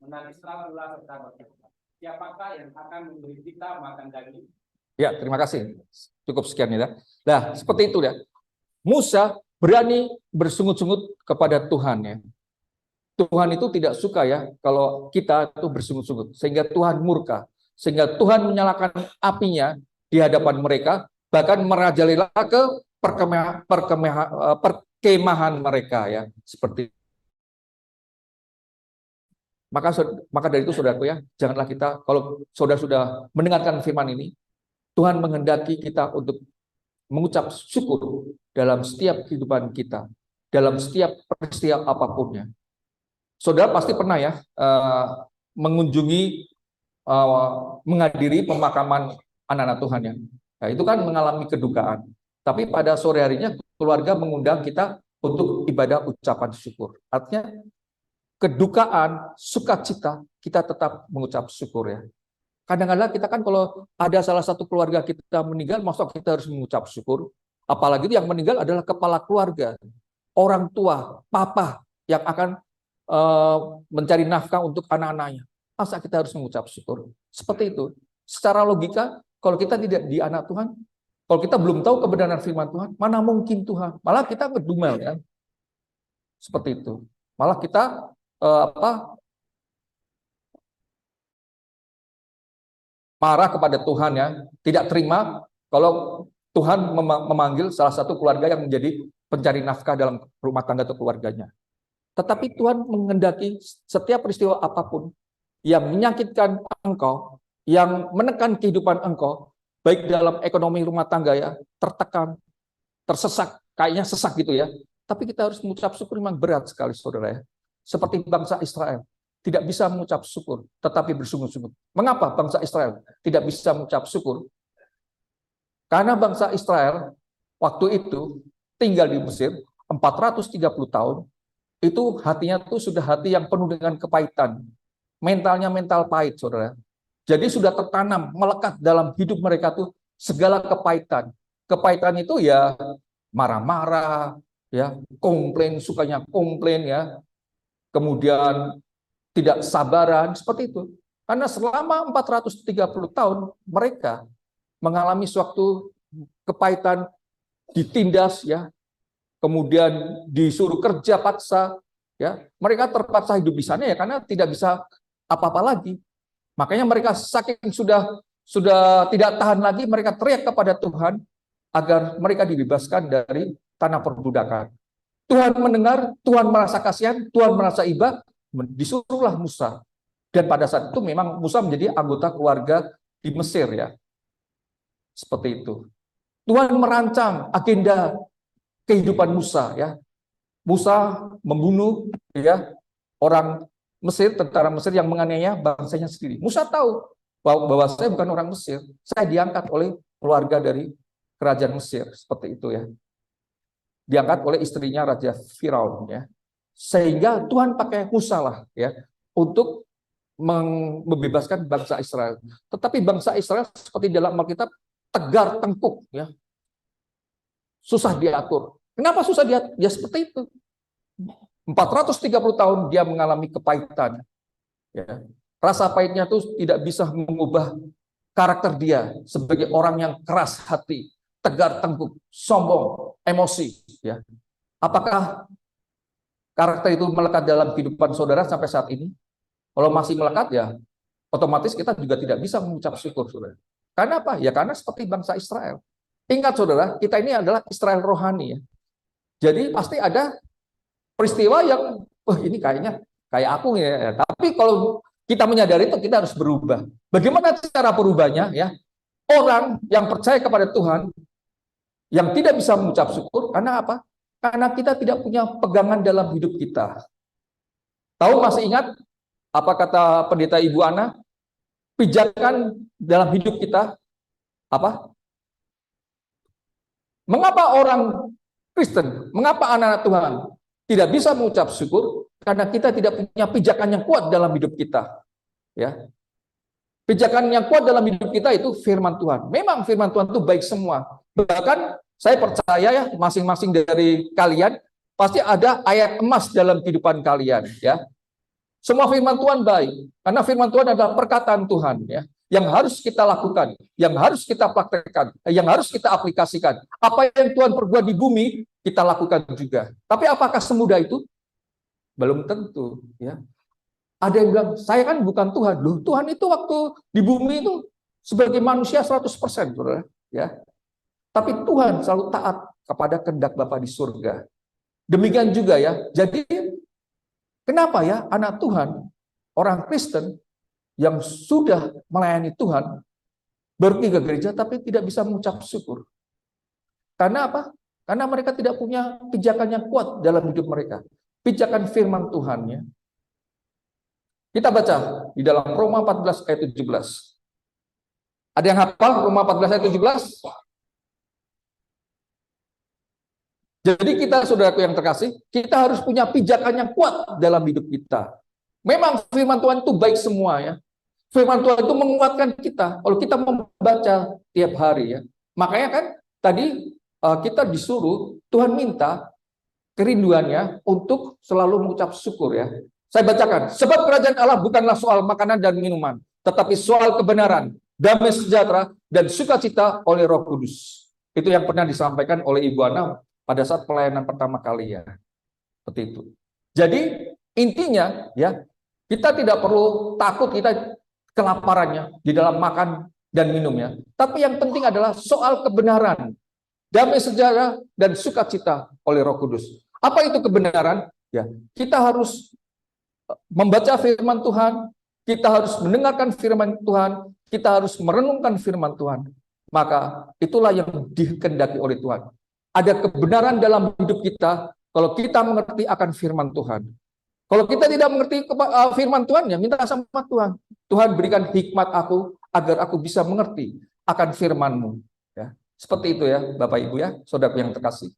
menangislah pula serta berkata, siapakah yang akan memberi kita makan daging? Ya, terima kasih. Cukup sekian ya. Nah, seperti itu ya. Musa berani bersungut-sungut kepada Tuhan ya. Tuhan itu tidak suka ya kalau kita itu bersungut-sungut, sehingga Tuhan murka, sehingga Tuhan menyalakan apinya di hadapan mereka, bahkan merajalela ke perkemahan mereka ya, seperti maka dari itu saudaraku ya, janganlah kita, kalau saudara sudah mendengarkan firman ini, Tuhan menghendaki kita untuk mengucap syukur dalam setiap kehidupan kita, dalam setiap peristiwa apapunnya. Saudara pasti pernah ya mengunjungi, menghadiri pemakaman anak-anak Tuhan ya. Nah, itu kan mengalami kedukaan. Tapi pada sore harinya keluarga mengundang kita untuk ibadah ucapan syukur. Artinya kedukaan, sukacita, kita tetap mengucap syukur ya. Kadang-kadang kita kan kalau ada salah satu keluarga kita meninggal, maksud kita harus mengucap syukur. Apalagi yang meninggal adalah kepala keluarga, orang tua, papa yang akan mencari nafkah untuk anak-anaknya. Masa kita harus mengucap syukur? Seperti itu. Secara logika, kalau kita tidak di anak Tuhan, kalau kita belum tahu kebenaran firman Tuhan, mana mungkin Tuhan? Malah kita ngedumel ya. Seperti itu. Malah kita marah kepada Tuhan ya, tidak terima kalau Tuhan memanggil salah satu keluarga yang menjadi pencari nafkah dalam rumah tangga atau keluarganya. Tetapi Tuhan menghendaki setiap peristiwa apapun yang menyakitkan engkau, yang menekan kehidupan engkau, baik dalam ekonomi rumah tangga ya, tertekan, tersesak, kayaknya sesak gitu ya. Tapi kita harus mengucap syukur, memang berat sekali saudara ya. Seperti bangsa Israel, tidak bisa mengucap syukur, tetapi bersungut-sungut. Mengapa bangsa Israel tidak bisa mengucap syukur? Karena bangsa Israel waktu itu tinggal di Mesir 430 tahun, itu hatinya tuh sudah hati yang penuh dengan kepahitan. Mentalnya mental pahit, saudara. Jadi sudah tertanam, melekat dalam hidup mereka tuh segala kepahitan. Kepahitan itu ya marah-marah, ya komplain, sukanya komplain ya. kemudian tidak sabaran, seperti itu. Karena selama 430 tahun mereka mengalami suatu kepahitan, ditindas ya, kemudian disuruh kerja paksa ya. Mereka terpaksa hidup di sana ya karena tidak bisa apa-apa lagi. Makanya mereka saking sudah tidak tahan lagi, mereka teriak kepada Tuhan agar mereka dibebaskan dari tanah perbudakan. Tuhan mendengar, Tuhan merasa kasihan, Tuhan merasa iba, disuruhlah Musa. Dan pada saat itu memang Musa menjadi anggota keluarga di Mesir ya. Seperti itu. Tuhan merancang agenda kehidupan Musa ya. Musa membunuh ya orang Mesir, tentara Mesir yang menganiaya bangsanya sendiri. Musa tahu bahwa saya bukan orang Mesir, saya diangkat oleh keluarga dari kerajaan Mesir, seperti itu ya. Diangkat oleh istrinya Raja Firaun ya. Sehingga Tuhan pakai Musa lah ya untuk membebaskan bangsa Israel. Tetapi bangsa Israel seperti dalam Alkitab tegar tengkuk ya. Susah diatur. Kenapa susah diatur? Ya seperti itu. 430 tahun dia mengalami kepahitan. Ya. Rasa pahitnya itu tidak bisa mengubah karakter dia sebagai orang yang keras hati, tegar tengkuk, sombong, emosi. Ya. Apakah karakter itu melekat dalam kehidupan saudara sampai saat ini? Kalau masih melekat ya, otomatis kita juga tidak bisa mengucap syukur, saudara. Karena apa? Ya karena seperti bangsa Israel. Ingat saudara, kita ini adalah Israel rohani ya. Jadi pasti ada peristiwa yang, ini kayaknya kayak aku ya. Tapi kalau kita menyadari itu, kita harus berubah. Bagaimana cara berubahnya ya? Orang yang percaya kepada Tuhan, yang tidak bisa mengucap syukur, karena apa? Karena kita tidak punya pegangan dalam hidup kita. Tahu, masih ingat apa kata pendeta Ibu Ana? Pijakan dalam hidup kita apa? Mengapa orang Kristen, mengapa anak-anak Tuhan tidak bisa mengucap syukur? Karena kita tidak punya pijakan yang kuat dalam hidup kita. Ya. Pijakan yang kuat dalam hidup kita itu firman Tuhan. Memang firman Tuhan itu baik semua. Bahkan saya percaya ya, masing-masing dari kalian pasti ada ayat emas dalam kehidupan kalian. Ya. Semua firman Tuhan baik, karena firman Tuhan adalah perkataan Tuhan ya, yang harus kita lakukan, yang harus kita praktekkan, yang harus kita aplikasikan. Apa yang Tuhan perbuat di bumi, kita lakukan juga. Tapi apakah semudah itu? Belum tentu. Ya. Ada yang bilang, saya kan bukan Tuhan. Loh, Tuhan itu waktu di bumi itu sebagai manusia 100%. Saudara. Ya. Tapi Tuhan selalu taat kepada kehendak Bapa di surga. Demikian juga ya. Jadi, kenapa ya anak Tuhan, orang Kristen yang sudah melayani Tuhan, pergi ke gereja tapi tidak bisa mengucap syukur? Karena apa? Karena mereka tidak punya pijakan yang kuat dalam hidup mereka. Pijakan firman Tuhan ya. Kita baca di dalam Roma 14 ayat 17. Ada yang hafal Roma 14 ayat 17? Jadi kita, saudaraku yang terkasih, kita harus punya pijakan yang kuat dalam hidup kita. Memang firman Tuhan itu baik semua ya. Firman Tuhan itu menguatkan kita kalau kita membaca tiap hari ya. Makanya kan tadi kita disuruh, Tuhan minta kerinduannya untuk selalu mengucap syukur ya. Saya bacakan, sebab kerajaan Allah bukanlah soal makanan dan minuman, tetapi soal kebenaran, damai sejahtera, dan sukacita oleh Roh Kudus. Itu yang pernah disampaikan oleh Ibu Ana pada saat pelayanan pertama kali ya. Seperti itu. Jadi intinya ya, kita tidak perlu takut kita kelaparannya di dalam makan dan minumnya. Tapi yang penting adalah soal kebenaran, damai sejahtera, dan sukacita oleh Roh Kudus. Apa itu kebenaran? Ya, kita harus membaca firman Tuhan, kita harus mendengarkan firman Tuhan, kita harus merenungkan firman Tuhan. Maka itulah yang dikehendaki oleh Tuhan. Ada kebenaran dalam hidup kita kalau kita mengerti akan firman Tuhan. Kalau kita tidak mengerti firman Tuhan, ya minta sama Tuhan. Tuhan berikan hikmat aku agar aku bisa mengerti akan firman-Mu. Ya, seperti itu ya, Bapak Ibu ya, saudara yang terkasih.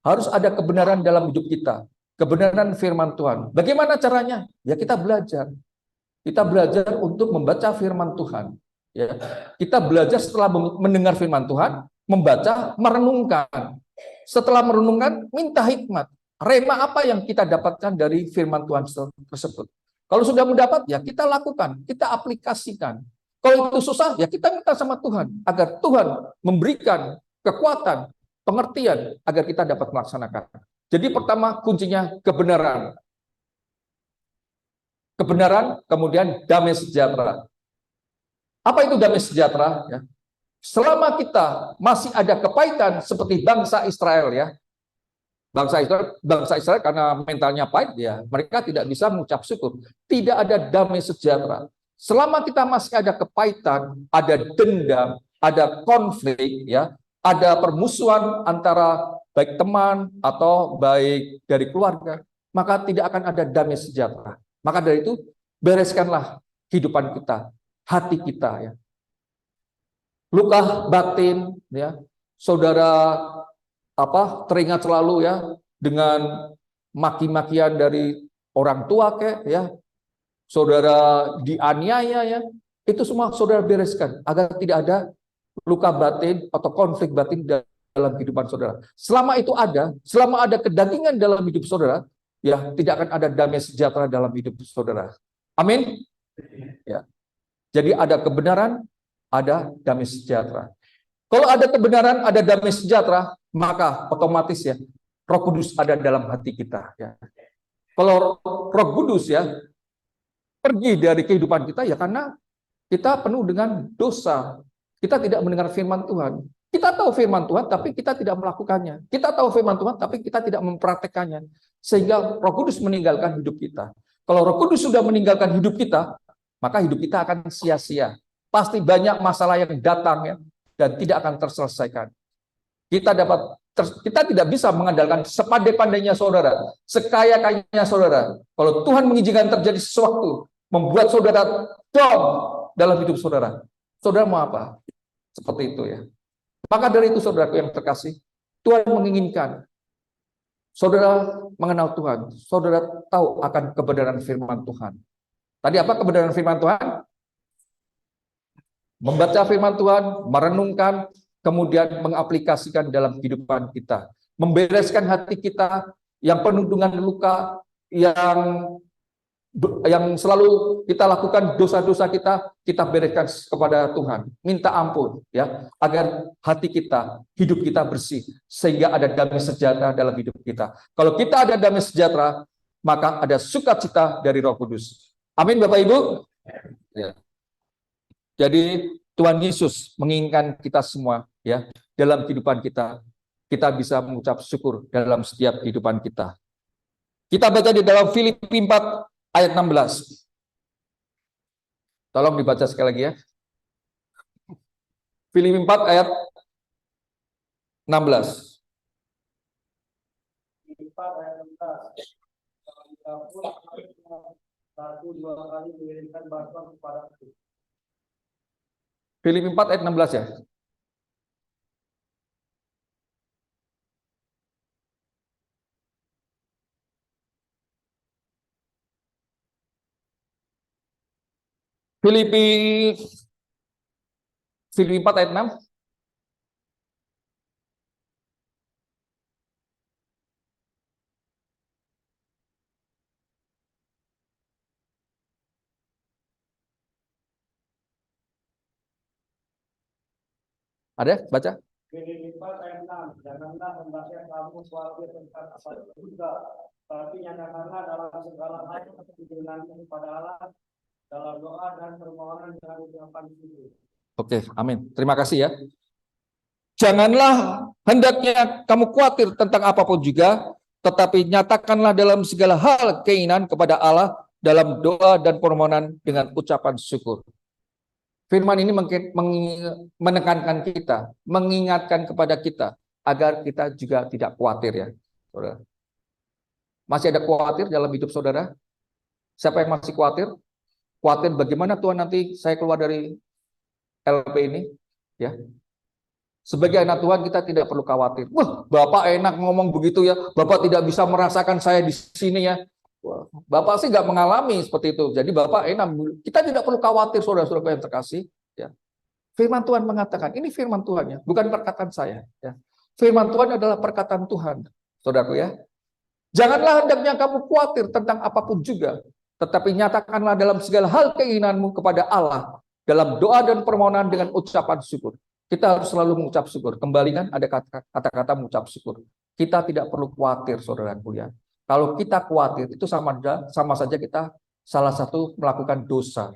Harus ada kebenaran dalam hidup kita, kebenaran firman Tuhan. Bagaimana caranya? Ya kita belajar. Kita belajar untuk membaca firman Tuhan. Ya, kita belajar setelah mendengar firman Tuhan, membaca, merenungkan. Setelah merenungkan, minta hikmat. Rema apa yang kita dapatkan dari firman Tuhan tersebut. Kalau sudah mendapat, ya kita lakukan, kita aplikasikan. Kalau itu susah, ya kita minta sama Tuhan agar Tuhan memberikan kekuatan, pengertian agar kita dapat melaksanakan. Jadi pertama kuncinya kebenaran. Kebenaran, kemudian damai sejahtera. Apa itu damai sejahtera? Ya. Selama kita masih ada kepahitan seperti bangsa Israel, ya, bangsa Israel karena mentalnya pahit, ya, mereka tidak bisa mengucap syukur. Tidak ada damai sejahtera. Selama kita masih ada kepahitan, ada dendam, ada konflik, ya, ada permusuhan antara baik teman atau baik dari keluarga, maka tidak akan ada damai sejahtera. Maka dari itu, bereskanlah kehidupan kita, hati kita, ya. Luka batin, ya, saudara teringat selalu, ya, dengan maki-makian dari orang tua, ya, saudara dianiaya, ya, itu semua saudara bereskan agar tidak ada luka batin atau konflik batin dalam kehidupan saudara. Selama itu ada, selama ada kedagingan dalam hidup saudara, ya, tidak akan ada damai sejahtera dalam hidup saudara. Amin. Ya. Jadi ada kebenaran, ada damai sejahtera. Kalau ada kebenaran, ada damai sejahtera, maka otomatis, ya, Roh Kudus ada dalam hati kita, ya. Kalau Roh Kudus, ya, pergi dari kehidupan kita, ya, karena kita penuh dengan dosa. Kita tidak mendengar firman Tuhan. Kita tahu firman Tuhan, tapi kita tidak melakukannya. Kita tahu firman Tuhan, tapi kita tidak mempraktekannya. Sehingga Roh Kudus meninggalkan hidup kita. Kalau Roh Kudus sudah meninggalkan hidup kita, maka hidup kita akan sia-sia. Pasti banyak masalah yang datang, ya, dan tidak akan terselesaikan. Kita tidak bisa mengandalkan sepandai-pandainya saudara, sekaya-kayanya saudara. Kalau Tuhan mengizinkan terjadi sesuatu, membuat saudara down dalam hidup saudara, saudara mau apa? Seperti itu, ya. Maka dari itu, saudaraku yang terkasih, Tuhan menginginkan saudara mengenal Tuhan, saudara tahu akan kebenaran firman Tuhan. Tadi apa kebenaran firman Tuhan? Membaca firman Tuhan, merenungkan, kemudian mengaplikasikan dalam kehidupan kita. Membereskan hati kita yang penuh dengan luka, yang selalu kita lakukan dosa-dosa kita bereskan kepada Tuhan. Minta ampun, ya, agar hati kita, hidup kita bersih, sehingga ada damai sejahtera dalam hidup kita. Kalau kita ada damai sejahtera, maka ada sukacita dari Roh Kudus. Amin, Bapak Ibu. Ya. Jadi Tuhan Yesus menginginkan kita semua, ya, dalam kehidupan kita bisa mengucap syukur dalam setiap kehidupan kita. Kita baca di dalam Filipi 4 ayat 16. Tolong dibaca sekali lagi, ya. Filipi 4 ayat 16. Filipi 4 ayat 16. Satu dua kali mengirimkan bantuan kepadaku. Filipi 4 ayat 16, ya. Filipi 4 ayat 6. Ada? Baca. Filipi 4 ayat 6. Janganlah hendaknya kamu khawatir tentang apa juga, tapi nyatakanlah dalam segala hal kepentinganmu kepada Allah dalam doa dan permohonan dengan ucapan syukur. Oke, amin. Terima kasih, ya. Janganlah hendaknya kamu khawatir tentang apapun juga, tetapi nyatakanlah dalam segala hal keinginan kepada Allah dalam doa dan permohonan dengan ucapan syukur. Firman ini menekankan kita, mengingatkan kepada kita agar kita juga tidak khawatir, ya, saudara. Masih ada khawatir dalam hidup saudara? Siapa yang masih khawatir? Khawatir bagaimana Tuhan nanti saya keluar dari LP ini, ya. Sebagai anak Tuhan kita tidak perlu khawatir. Wah, Bapak enak ngomong begitu, ya. Bapak tidak bisa merasakan saya di sini, ya. Wah, Bapak sih nggak mengalami seperti itu. Jadi Bapak enak. Kita tidak perlu khawatir, saudara-saudara yang terkasih, ya. Firman Tuhan mengatakan, ini firman Tuhan, ya, bukan perkataan saya, ya. Firman Tuhan adalah perkataan Tuhan, saudaraku, ya. Janganlah hendaknya kamu khawatir tentang apapun juga, tetapi nyatakanlah dalam segala hal keinginanmu kepada Allah dalam doa dan permohonan dengan ucapan syukur. Kita harus selalu mengucap syukur. Kembali kan ada kata-kata mengucap syukur. Kita tidak perlu khawatir, saudaraku ya. Kalau kita khawatir itu sama saja kita salah satu melakukan dosa.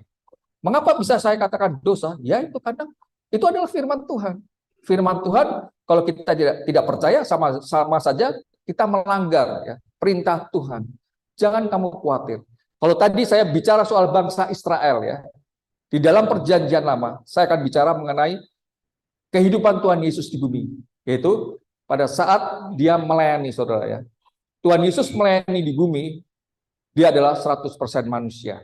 Mengapa bisa saya katakan dosa? Ya itu karena itu adalah firman Tuhan. Firman Tuhan kalau kita tidak percaya sama saja kita melanggar ya, perintah Tuhan. Jangan kamu khawatir. Kalau tadi saya bicara soal bangsa Israel ya, di dalam perjanjian lama, saya akan bicara mengenai kehidupan Tuhan Yesus di bumi, yaitu pada saat dia melayani, saudara ya. Tuhan Yesus melayani di bumi, dia adalah 100% manusia.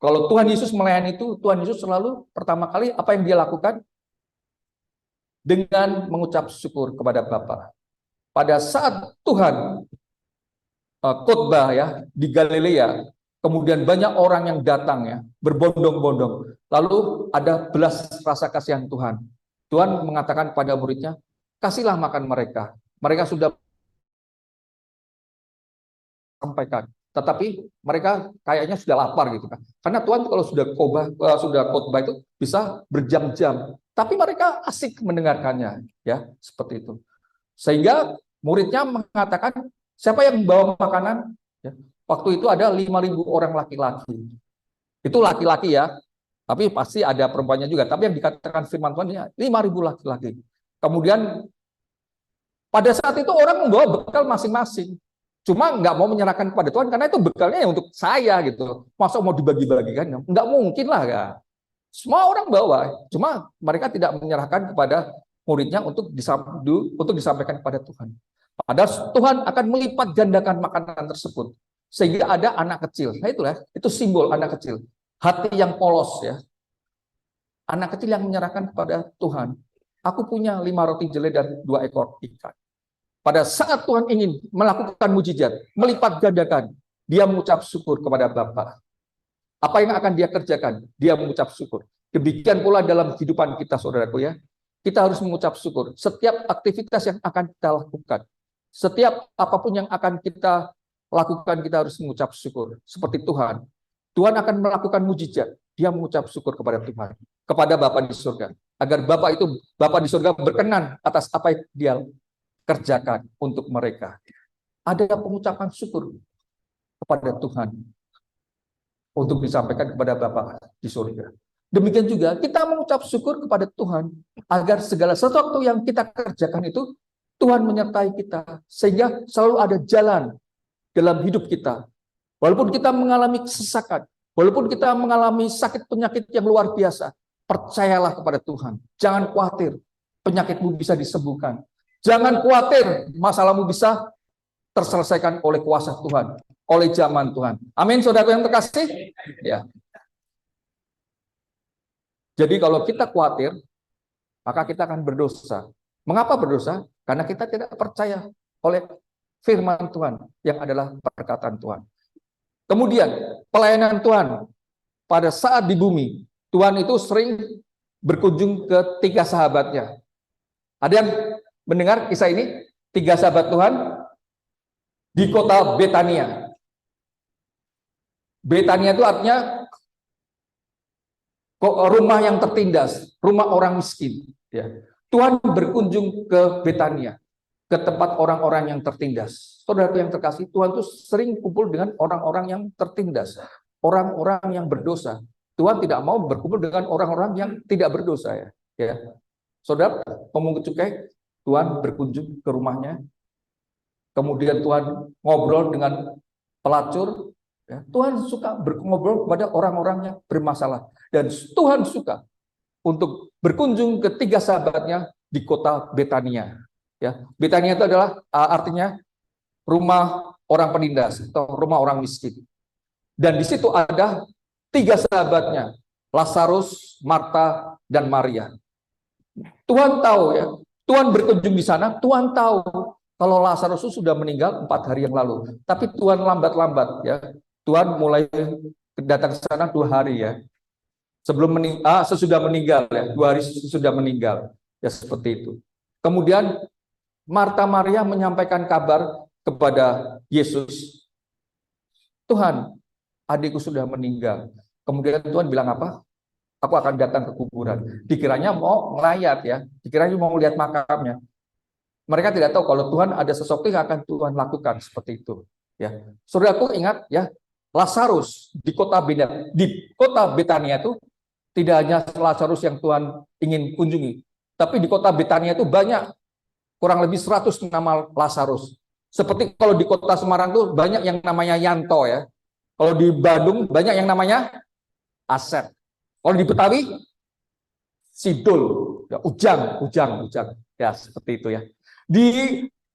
Kalau Tuhan Yesus melayani itu, Tuhan Yesus selalu pertama kali apa yang dia lakukan? Dengan mengucap syukur kepada Bapa. Pada saat Tuhan khotbah ya di Galilea, kemudian banyak orang yang datang ya, berbondong-bondong. Lalu ada belas rasa kasihan Tuhan. Tuhan mengatakan pada muridnya, kasihlah makan mereka. Mereka sudah sampaikan, tetapi mereka kayaknya sudah lapar gitu kan. Karena Tuhan kalau sudah khotbah itu bisa berjam-jam, tapi mereka asik mendengarkannya ya, seperti itu. Sehingga muridnya mengatakan, siapa yang membawa makanan? Ya. Waktu itu ada 5.000 orang laki-laki. Itu laki-laki ya, tapi pasti ada perempuannya juga. Tapi yang dikatakan firman Tuhan ya 5.000 laki-laki. Kemudian pada saat itu orang membawa bekal masing-masing. Cuma nggak mau menyerahkan kepada Tuhan karena itu bekalnya ya untuk saya gitu. Masa mau dibagi-bagikan? Nggak mungkin lah ya. Semua orang bawa, cuma mereka tidak menyerahkan kepada muridnya untuk disampaikan kepada Tuhan. Padahal Tuhan akan melipat gandakan makanan tersebut. Sehingga ada anak kecil. Nah itulah, itu simbol anak kecil. Hati yang polos ya. Anak kecil yang menyerahkan kepada Tuhan. Aku punya 5 roti jelai dan 2 ekor ikan. Pada saat Tuhan ingin melakukan mujizat, melipat gandakan, dia mengucap syukur kepada Bapa. Apa yang akan dia kerjakan? Dia mengucap syukur. Demikian pula dalam kehidupan kita, saudaraku ya. Kita harus mengucap syukur. Setiap aktivitas yang akan kita lakukan, setiap apapun yang akan kita lakukan, kita harus mengucap syukur. Seperti Tuhan. Tuhan akan melakukan mujizat. Dia mengucap syukur kepada Tuhan. Kepada Bapa di surga. Agar Bapa di surga berkenan atas apa yang dia kerjakan untuk mereka. Ada pengucapan syukur kepada Tuhan untuk disampaikan kepada Bapa di surga. Demikian juga kita mengucap syukur kepada Tuhan agar segala sesuatu yang kita kerjakan itu Tuhan menyertai kita sehingga selalu ada jalan dalam hidup kita. Walaupun kita mengalami kesesakan, walaupun kita mengalami sakit penyakit yang luar biasa, percayalah kepada Tuhan. Jangan khawatir, penyakitmu bisa disembuhkan. Jangan khawatir, masalahmu bisa terselesaikan oleh kuasa Tuhan, oleh zaman Tuhan. Amin, saudara yang terkasih. Ya. Jadi kalau kita khawatir, maka kita akan berdosa. Mengapa berdosa? Karena kita tidak percaya oleh firman Tuhan yang adalah perkataan Tuhan. Kemudian pelayanan Tuhan pada saat di bumi, Tuhan itu sering berkunjung ke 3 sahabatnya. Ada yang mendengar kisah ini? 3 sahabat Tuhan di kota Betania. Betania itu artinya rumah yang tertindas, rumah orang miskin. Ya. Tuhan berkunjung ke Betania, ke tempat orang-orang yang tertindas. Saudara yang terkasih, Tuhan itu sering kumpul dengan orang-orang yang tertindas, orang-orang yang berdosa. Tuhan tidak mau berkumpul dengan orang-orang yang tidak berdosa ya. Ya. Saudara, pemungut cukai, Tuhan berkunjung ke rumahnya. Kemudian Tuhan ngobrol dengan pelacur. Ya, Tuhan suka ngobrol kepada orang-orang yang bermasalah. Dan Tuhan suka untuk berkunjung ke 3 sahabatnya di kota Betania. Ya, Betania itu adalah artinya rumah orang penindas atau rumah orang miskin. Dan di situ ada 3 sahabatnya, Lazarus, Marta, dan Maria. Tuhan tahu ya, Tuhan berkunjung di sana, Tuhan tahu kalau Lazarus sudah meninggal 4 hari yang lalu. Tapi Tuhan lambat-lambat ya. Tuhan mulai datang ke sana 2 hari ya. Sesudah meninggal ya, 2 hari sesudah meninggal. Ya seperti itu. Kemudian Marta Maria menyampaikan kabar kepada Yesus, Tuhan, adikku sudah meninggal. Kemudian Tuhan bilang apa? Aku akan datang ke kuburan. Dikiranya mau melayat ya, dikiranya mau lihat makamnya. Mereka tidak tahu kalau Tuhan ada sesuatu yang akan Tuhan lakukan seperti itu. Ya, saudaraku ingat ya, Lazarus di kota Betania itu tidak hanya Lazarus yang Tuhan ingin kunjungi, tapi di kota Betania itu banyak, kurang lebih 100 nama Lazarus. Seperti kalau di kota Semarang tuh banyak yang namanya Yanto ya. Kalau di Bandung banyak yang namanya Asep. Kalau di Betawi Sidul, ya, Ujang. Ya, seperti itu ya. Di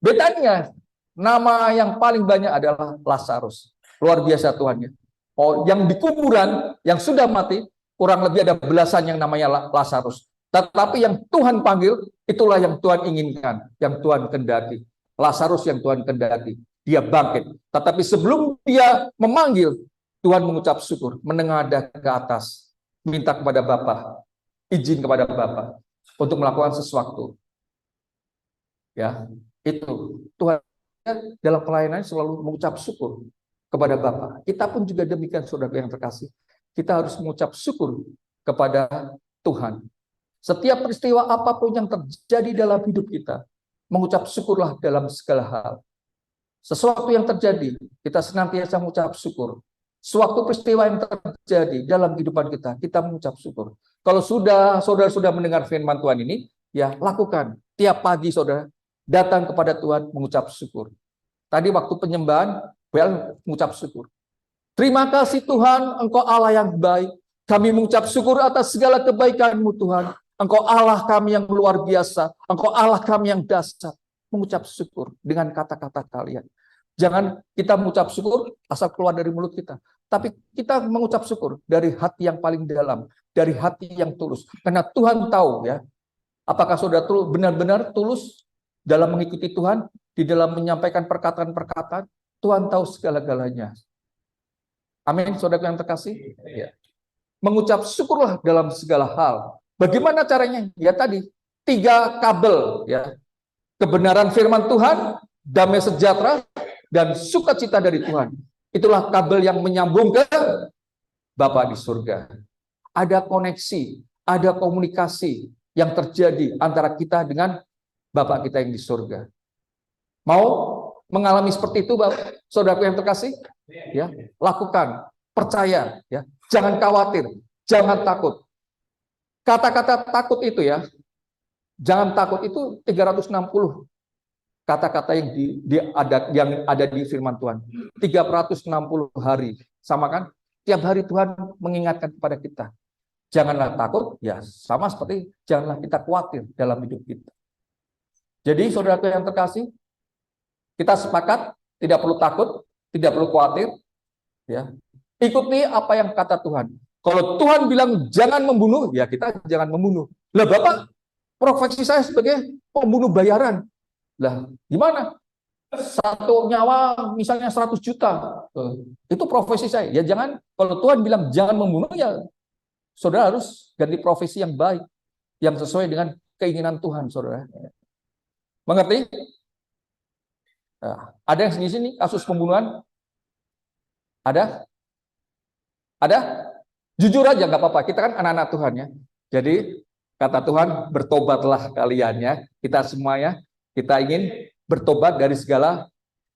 Betania nama yang paling banyak adalah Lazarus. Luar biasa Tuhan ya. Oh, yang di kuburan yang sudah mati kurang lebih ada belasan yang namanya Lazarus. Tetapi yang Tuhan panggil itulah yang Tuhan inginkan, yang Tuhan kendaki. Lazarus yang Tuhan kendaki, dia bangkit. Tetapi sebelum dia memanggil, Tuhan mengucap syukur, menengadah ke atas, minta kepada Bapa, izin kepada Bapa untuk melakukan sesuatu. Ya, itu Tuhan dalam pelayanan selalu mengucap syukur kepada Bapa. Kita pun juga demikian, saudara yang terkasih. Kita harus mengucap syukur kepada Tuhan. Setiap peristiwa apapun yang terjadi dalam hidup kita, mengucap syukurlah dalam segala hal. Sesuatu yang terjadi, kita senantiasa mengucap syukur. Suatu peristiwa yang terjadi dalam kehidupan kita mengucap syukur. Kalau saudara sudah mendengar firman Tuhan ini, ya lakukan. Tiap pagi saudara datang kepada Tuhan mengucap syukur. Tadi waktu penyembahan, mengucap syukur. Terima kasih Tuhan, Engkau Allah yang baik. Kami mengucap syukur atas segala kebaikan-Mu Tuhan. Engkau Allah kami yang luar biasa. Engkau Allah kami yang dahsyat. Mengucap syukur dengan kata-kata kalian. Jangan kita mengucap syukur asal keluar dari mulut kita. Tapi kita mengucap syukur dari hati yang paling dalam. Dari hati yang tulus. Karena Tuhan tahu ya. Apakah saudara benar-benar tulus dalam mengikuti Tuhan. Di dalam menyampaikan perkataan-perkataan. Tuhan tahu segala-galanya. Amin, saudara yang terkasih. Ya. Mengucap syukurlah dalam segala hal. Bagaimana caranya? Ya tadi, 3 kabel ya. Kebenaran firman Tuhan, damai sejahtera, dan sukacita dari Tuhan. Itulah kabel yang menyambung ke Bapa di surga. Ada koneksi, ada komunikasi yang terjadi antara kita dengan Bapa kita yang di surga. Mau mengalami seperti itu, Bapak, saudaraku yang terkasih? Ya, lakukan, percaya, ya. Jangan khawatir, jangan takut. Kata-kata takut itu ya, jangan takut itu 360 kata-kata yang ada di firman Tuhan. 360 hari, sama kan? Tiap hari Tuhan mengingatkan kepada kita. Janganlah takut, ya sama seperti janganlah kita khawatir dalam hidup kita. Jadi saudara yang terkasih, kita sepakat tidak perlu takut, tidak perlu khawatir, ya. Ikuti apa yang kata Tuhan. Kalau Tuhan bilang jangan membunuh, ya kita jangan membunuh. Lah Bapak, profesi saya sebagai pembunuh bayaran. Lah gimana? 1 nyawa misalnya 100 juta. Itu profesi saya. Ya jangan, kalau Tuhan bilang jangan membunuh, ya saudara harus ganti profesi yang baik, yang sesuai dengan keinginan Tuhan, saudara. Mengerti? Nah, ada yang di sini kasus pembunuhan? Ada? Ada? Jujur aja, nggak apa-apa. Kita kan anak-anak Tuhan ya. Jadi kata Tuhan, bertobatlah kalian ya. Kita semuanya, kita ingin bertobat dari segala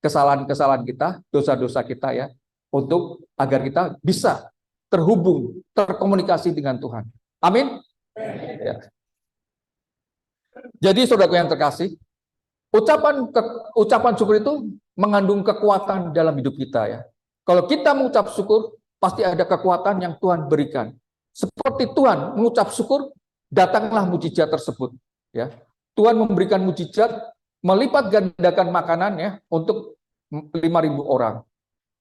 kesalahan-kesalahan kita, dosa-dosa kita ya, untuk agar kita bisa terhubung, terkomunikasi dengan Tuhan. Amin. Ya. Jadi saudaraku yang terkasih, ucapan syukur itu mengandung kekuatan dalam hidup kita ya. Kalau kita mengucap syukur, pasti ada kekuatan yang Tuhan berikan. Seperti Tuhan mengucap syukur, datanglah mujizat tersebut. Ya, Tuhan memberikan mujizat, melipat gandakan makanan ya untuk 5.000 orang.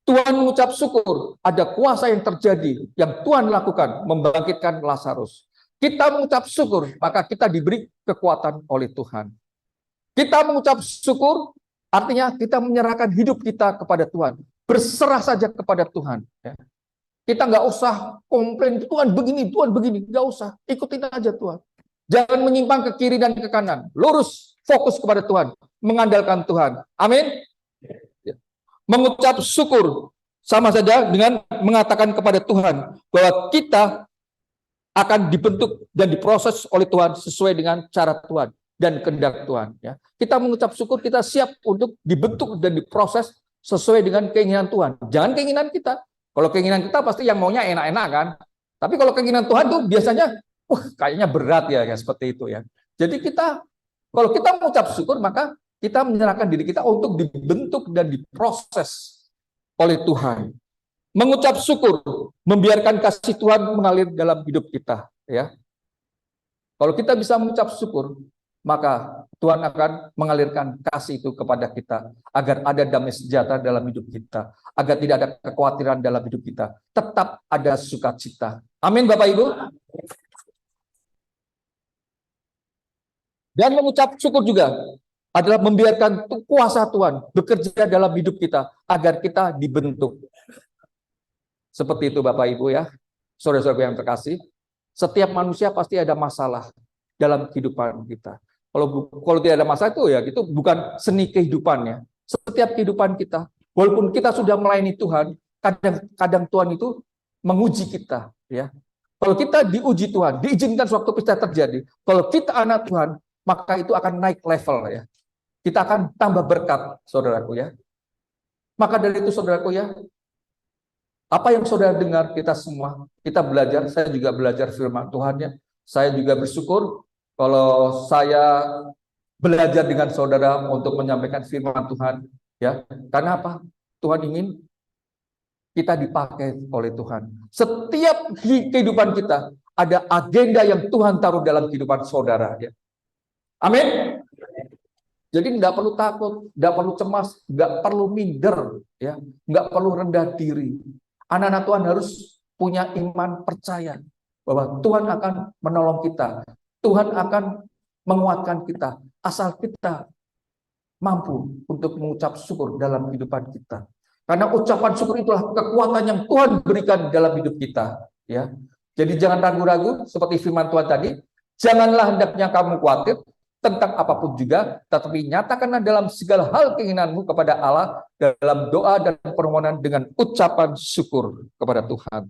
Tuhan mengucap syukur, ada kuasa yang terjadi, yang Tuhan lakukan, membangkitkan Lazarus. Kita mengucap syukur, maka kita diberi kekuatan oleh Tuhan. Kita mengucap syukur, artinya kita menyerahkan hidup kita kepada Tuhan. Berserah saja kepada Tuhan. Ya. Kita nggak usah komplain, Tuhan begini, nggak usah. Ikutin aja Tuhan. Jangan menyimpang ke kiri dan ke kanan. Lurus, fokus kepada Tuhan. Mengandalkan Tuhan. Amin. Mengucap syukur sama saja dengan mengatakan kepada Tuhan bahwa kita akan dibentuk dan diproses oleh Tuhan sesuai dengan cara Tuhan dan kehendak Tuhan. Ya. Kita mengucap syukur, kita siap untuk dibentuk dan diproses sesuai dengan keinginan Tuhan. Jangan keinginan kita. Kalau keinginan kita pasti yang maunya enak-enak kan. Tapi kalau keinginan Tuhan tuh biasanya, kayaknya berat ya, seperti itu ya. Jadi kalau kita mengucap syukur, maka kita menyerahkan diri kita untuk dibentuk dan diproses oleh Tuhan. Mengucap syukur, membiarkan kasih Tuhan mengalir dalam hidup kita. Ya. Kalau kita bisa mengucap syukur, maka Tuhan akan mengalirkan kasih itu kepada kita, agar ada damai sejahtera dalam hidup kita, agar tidak ada kekhawatiran dalam hidup kita, tetap ada sukacita. Amin, Bapak Ibu. Dan mengucap syukur juga adalah membiarkan kuasa Tuhan bekerja dalam hidup kita, agar kita dibentuk. Seperti itu Bapak Ibu ya, saudara-saudara yang terkasih, setiap manusia pasti ada masalah dalam kehidupan kita. Kalau tidak ada masalah itu ya, itu bukan seni kehidupannya. Setiap kehidupan kita, walaupun kita sudah melayani Tuhan, kadang Tuhan itu menguji kita. Ya, kalau kita diuji Tuhan, diizinkan suatu pesta terjadi. Kalau kita anak Tuhan, maka itu akan naik level ya. Kita akan tambah berkat, saudaraku ya. Maka dari itu saudaraku ya, apa yang saudara dengar kita semua, kita belajar, saya juga belajar firman Tuhan ya. Saya juga bersyukur kalau saya belajar dengan saudara untuk menyampaikan firman Tuhan ya. Karena apa? Tuhan ingin kita dipakai oleh Tuhan. Setiap kehidupan kita ada agenda yang Tuhan taruh dalam kehidupan saudara ya. Amin. Jadi nggak perlu takut, nggak perlu cemas, nggak perlu minder ya, nggak perlu rendah diri. Anak-anak Tuhan harus punya iman percaya bahwa Tuhan akan menolong kita. Tuhan akan menguatkan kita. Asal kita mampu untuk mengucap syukur dalam kehidupan kita. Karena ucapan syukur itulah kekuatan yang Tuhan berikan dalam hidup kita. Ya. Jadi jangan ragu-ragu seperti firman Tuhan tadi. Janganlah hendaknya kamu khawatir tentang apapun juga, tetapi nyatakanlah dalam segala hal keinginanmu kepada Allah dalam doa dan permohonan dengan ucapan syukur kepada Tuhan.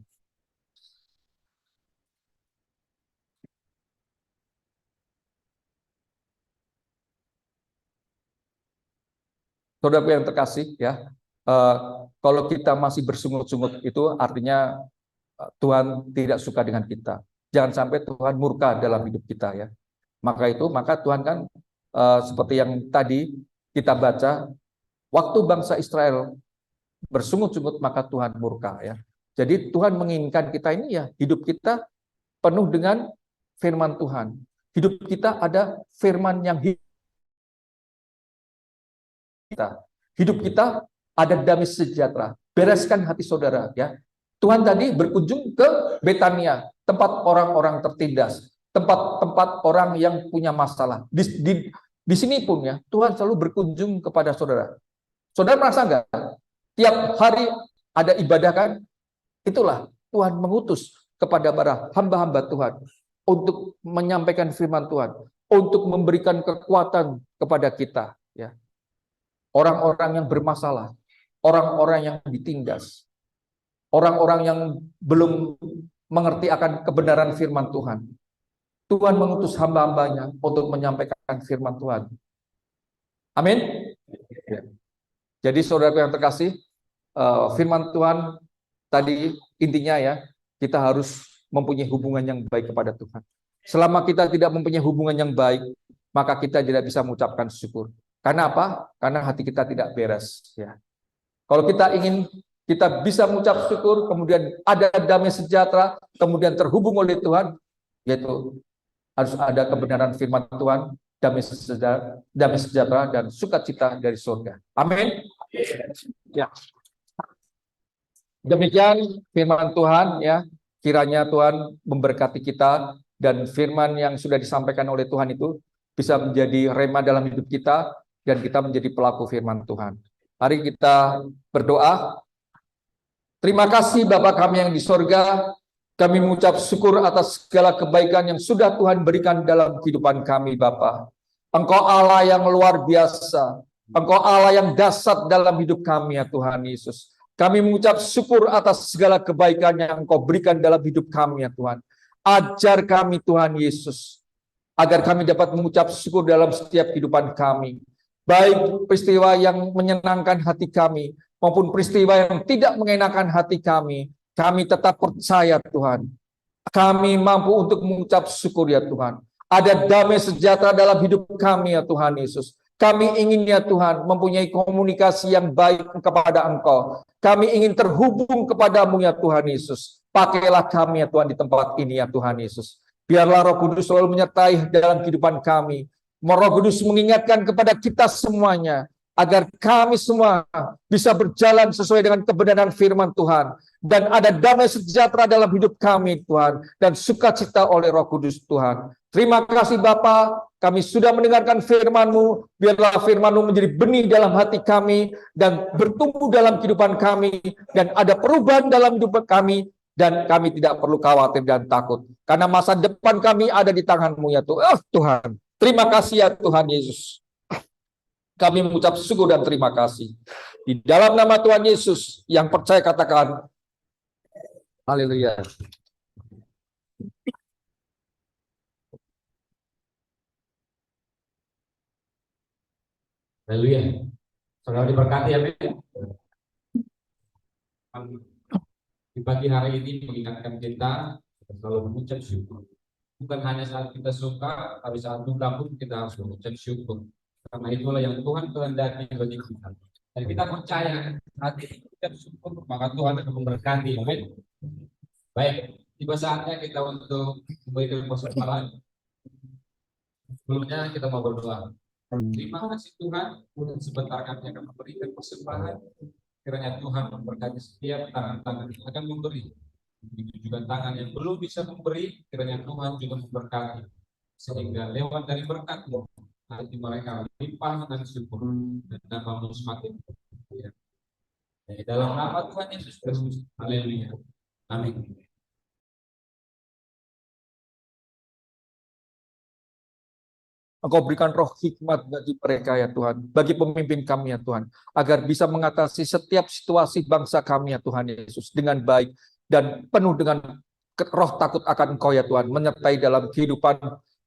Saudara yang terkasih ya, kalau kita masih bersungut-sungut itu artinya Tuhan tidak suka dengan kita. Jangan sampai Tuhan murka dalam hidup kita ya. Maka Tuhan kan seperti yang tadi kita baca, waktu bangsa Israel bersungut-sungut maka Tuhan murka ya. Jadi Tuhan menginginkan kita ini ya, hidup kita penuh dengan firman Tuhan. Hidup kita ada firman yang hidup kita ada damai sejahtera. Bereskan hati saudara ya. Tuhan tadi berkunjung ke Betania, tempat orang-orang tertindas, tempat-tempat orang yang punya masalah. Di sini pun ya, Tuhan selalu berkunjung kepada saudara. Saudara merasa enggak? Tiap hari ada ibadah kan? Itulah Tuhan mengutus kepada para hamba-hamba Tuhan untuk menyampaikan firman Tuhan, untuk memberikan kekuatan kepada kita ya. Orang-orang yang bermasalah, orang-orang yang ditindas, orang-orang yang belum mengerti akan kebenaran firman Tuhan. Tuhan mengutus hamba-hambanya untuk menyampaikan firman Tuhan. Amin. Jadi saudara yang terkasih, firman Tuhan tadi intinya ya, kita harus mempunyai hubungan yang baik kepada Tuhan. Selama kita tidak mempunyai hubungan yang baik, maka kita tidak bisa mengucapkan syukur. Karena apa? Karena hati kita tidak beres. Ya. Kalau kita bisa mengucap syukur, kemudian ada damai sejahtera, kemudian terhubung oleh Tuhan, yaitu harus ada kebenaran firman Tuhan, damai sejahtera dan sukacita dari surga. Amin. Ya. Demikian firman Tuhan ya. Kiranya Tuhan memberkati kita dan firman yang sudah disampaikan oleh Tuhan itu bisa menjadi rema dalam hidup kita dan kita menjadi pelaku firman Tuhan. Mari kita berdoa. Terima kasih Bapa kami yang di sorga. Kami mengucap syukur atas segala kebaikan yang sudah Tuhan berikan dalam kehidupan kami Bapa. Engkau Allah yang luar biasa. Engkau Allah yang dasar dalam hidup kami ya Tuhan Yesus. Kami mengucap syukur atas segala kebaikan yang Engkau berikan dalam hidup kami ya Tuhan. Ajar kami Tuhan Yesus, agar kami dapat mengucap syukur dalam setiap kehidupan kami. Baik peristiwa yang menyenangkan hati kami, maupun peristiwa yang tidak mengenakan hati kami tetap percaya Tuhan. Kami mampu untuk mengucap syukur ya Tuhan. Ada damai sejahtera dalam hidup kami ya Tuhan Yesus. Kami ingin ya Tuhan mempunyai komunikasi yang baik kepada Engkau. Kami ingin terhubung kepadamu ya Tuhan Yesus. Pakailah kami ya Tuhan di tempat ini ya Tuhan Yesus. Biarlah Roh Kudus selalu menyertai dalam kehidupan kami. Roh Kudus mengingatkan kepada kita semuanya, agar kami semua bisa berjalan sesuai dengan kebenaran firman Tuhan. Dan ada damai sejahtera dalam hidup kami Tuhan. Dan sukacita oleh Roh Kudus Tuhan. Terima kasih Bapa, kami sudah mendengarkan firman-Mu. Biarlah firman-Mu menjadi benih dalam hati kami. Dan bertumbuh dalam kehidupan kami. Dan ada perubahan dalam hidup kami. Dan kami tidak perlu khawatir dan takut. Karena masa depan kami ada di tangan-Mu ya Tuhan. Terima kasih ya Tuhan Yesus. Kami mengucap syukur dan terima kasih. Di dalam nama Tuhan Yesus, yang percaya katakan, haleluya. Haleluya. Saudara diberkati ya, di pagi hari ini mengingatkan kita selalu mengucap syukur. Bukan hanya saat kita suka, tapi saat duka pun kita harus mengucap syukur. Karena itulah yang Tuhan kehendaki bagi kita. Dan kita percaya hati mengucap syukur, maka Tuhan akan memberkati. Amin. Baik, tiba saatnya kita untuk memberikan persembahan. Sebelumnya kita mau berdoa. Terima kasih Tuhan, sebentar kami akan memberikan persembahan. Kiranya Tuhan memberkati setiap tangan-tangan yang akan memberi. Begitu juga tangan yang belum bisa memberi, kiranya Tuhan juga memberkati. Sehingga lewat dari berkat-Mu, hati mereka limpah dan syukur, dan nama-Mu semakin berlimpah. Dalam nama Tuhan Yesus Kristus. Haleluya. Amin. Engkau berikan roh hikmat bagi mereka ya Tuhan, bagi pemimpin kami ya Tuhan, agar bisa mengatasi setiap situasi bangsa kami ya Tuhan Yesus dengan baik dan penuh dengan roh takut akan Engkau ya Tuhan, menyertai dalam kehidupan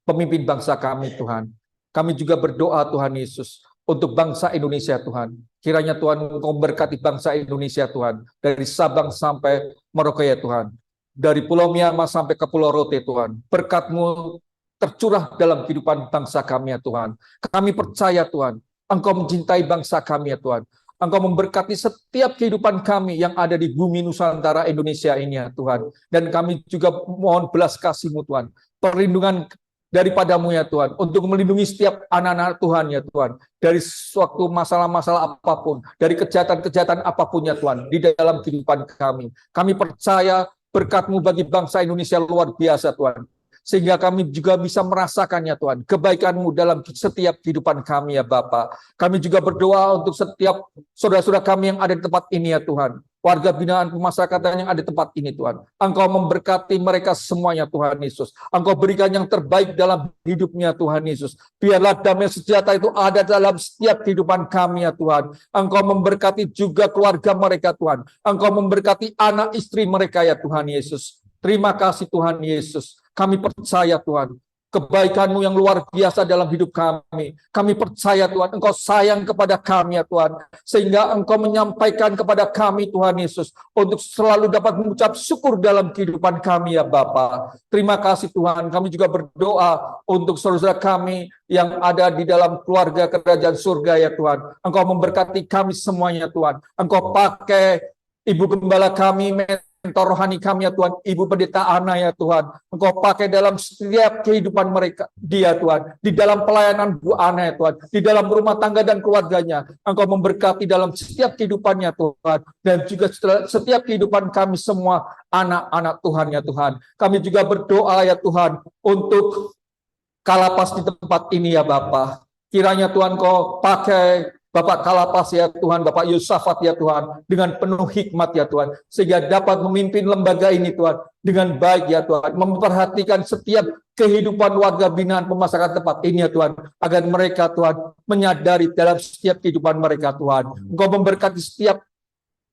pemimpin bangsa kami Tuhan. Kami juga berdoa Tuhan Yesus untuk bangsa Indonesia Tuhan. Kiranya Tuhan Engkau berkati bangsa Indonesia Tuhan, dari Sabang sampai Merauke ya Tuhan, dari Pulau Myanmar sampai ke Pulau Rote Tuhan. Berkat-Mu tercurah dalam kehidupan bangsa kami ya Tuhan. Kami percaya Tuhan, Engkau mencintai bangsa kami ya Tuhan. Engkau memberkati setiap kehidupan kami yang ada di bumi Nusantara Indonesia ini ya Tuhan. Dan kami juga mohon belas kasih-Mu Tuhan, perlindungan daripada-Mu ya Tuhan, untuk melindungi setiap anak-anak Tuhan ya Tuhan, dari suatu masalah-masalah apapun, dari kejahatan-kejahatan apapun ya Tuhan, di dalam kehidupan kami. Kami percaya berkat-Mu bagi bangsa Indonesia luar biasa Tuhan, sehingga kami juga bisa merasakan ya Tuhan, kebaikan-Mu dalam setiap kehidupan kami ya Bapa. Kami juga berdoa untuk setiap saudara-saudara kami yang ada di tempat ini ya Tuhan, warga binaan pemasyarakatan yang ada di tempat ini Tuhan. Engkau memberkati mereka semuanya Tuhan Yesus. Engkau berikan yang terbaik dalam hidupnya Tuhan Yesus. Biarlah damai sejahtera itu ada dalam setiap kehidupan kami ya Tuhan. Engkau memberkati juga keluarga mereka Tuhan. Engkau memberkati anak istri mereka ya Tuhan Yesus. Terima kasih Tuhan Yesus. Kami percaya Tuhan, kebaikan-Mu yang luar biasa dalam hidup kami. Kami percaya Tuhan, Engkau sayang kepada kami ya Tuhan, sehingga Engkau menyampaikan kepada kami Tuhan Yesus, untuk selalu dapat mengucap syukur dalam kehidupan kami ya Bapa. Terima kasih Tuhan. Kami juga berdoa untuk saudara kami yang ada di dalam keluarga kerajaan surga ya Tuhan. Engkau memberkati kami semuanya Tuhan. Engkau pakai Ibu Gembala kami, mentor rohani kami ya Tuhan, Ibu Pendeta Ana ya Tuhan. Engkau pakai dalam setiap kehidupan mereka, dia Tuhan, di dalam pelayanan Bu Ana ya Tuhan, di dalam rumah tangga dan keluarganya. Engkau memberkati dalam setiap kehidupannya Tuhan, dan juga setiap kehidupan kami semua anak-anak Tuhan ya Tuhan. Kami juga berdoa ya Tuhan untuk Kalapas di tempat ini ya Bapa. Kiranya Tuhan Kau pakai Bapak Kalapas ya Tuhan, Bapak Yosafat ya Tuhan, dengan penuh hikmat ya Tuhan, sehingga dapat memimpin lembaga ini Tuhan, dengan baik ya Tuhan, memperhatikan setiap kehidupan warga binaan pemasaran tempat ini ya Tuhan, agar mereka Tuhan menyadari dalam setiap kehidupan mereka Tuhan, Engkau memberkati setiap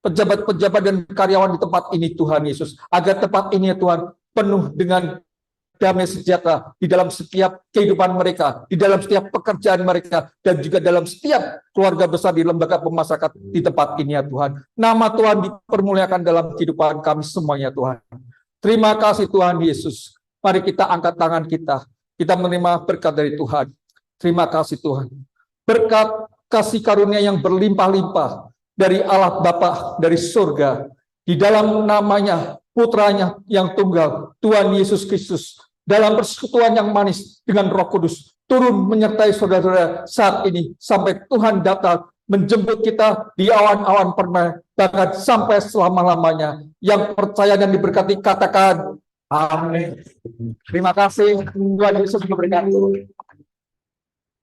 pejabat-pejabat dan karyawan di tempat ini Tuhan Yesus, agar tempat ini ya Tuhan penuh dengan damai sejahtera di dalam setiap kehidupan mereka, di dalam setiap pekerjaan mereka, dan juga dalam setiap keluarga besar di lembaga pemasaran di tempat ini ya Tuhan. Nama Tuhan dipermuliakan dalam kehidupan kami semuanya Tuhan. Terima kasih Tuhan Yesus. Mari kita angkat tangan kita menerima berkat dari Tuhan. Terima kasih Tuhan. Berkat kasih karunia yang berlimpah-limpah dari Allah Bapa dari surga, di dalam namanya, putranya yang tunggal, Tuhan Yesus Kristus, dalam persekutuan yang manis dengan Roh Kudus, turun menyertai saudara-saudara saat ini sampai Tuhan datang menjemput kita di awan-awan permai, bahkan sampai selama-lamanya. Yang percaya dan diberkati katakan amin. Terima kasih, Tuhan Yesus memberkati.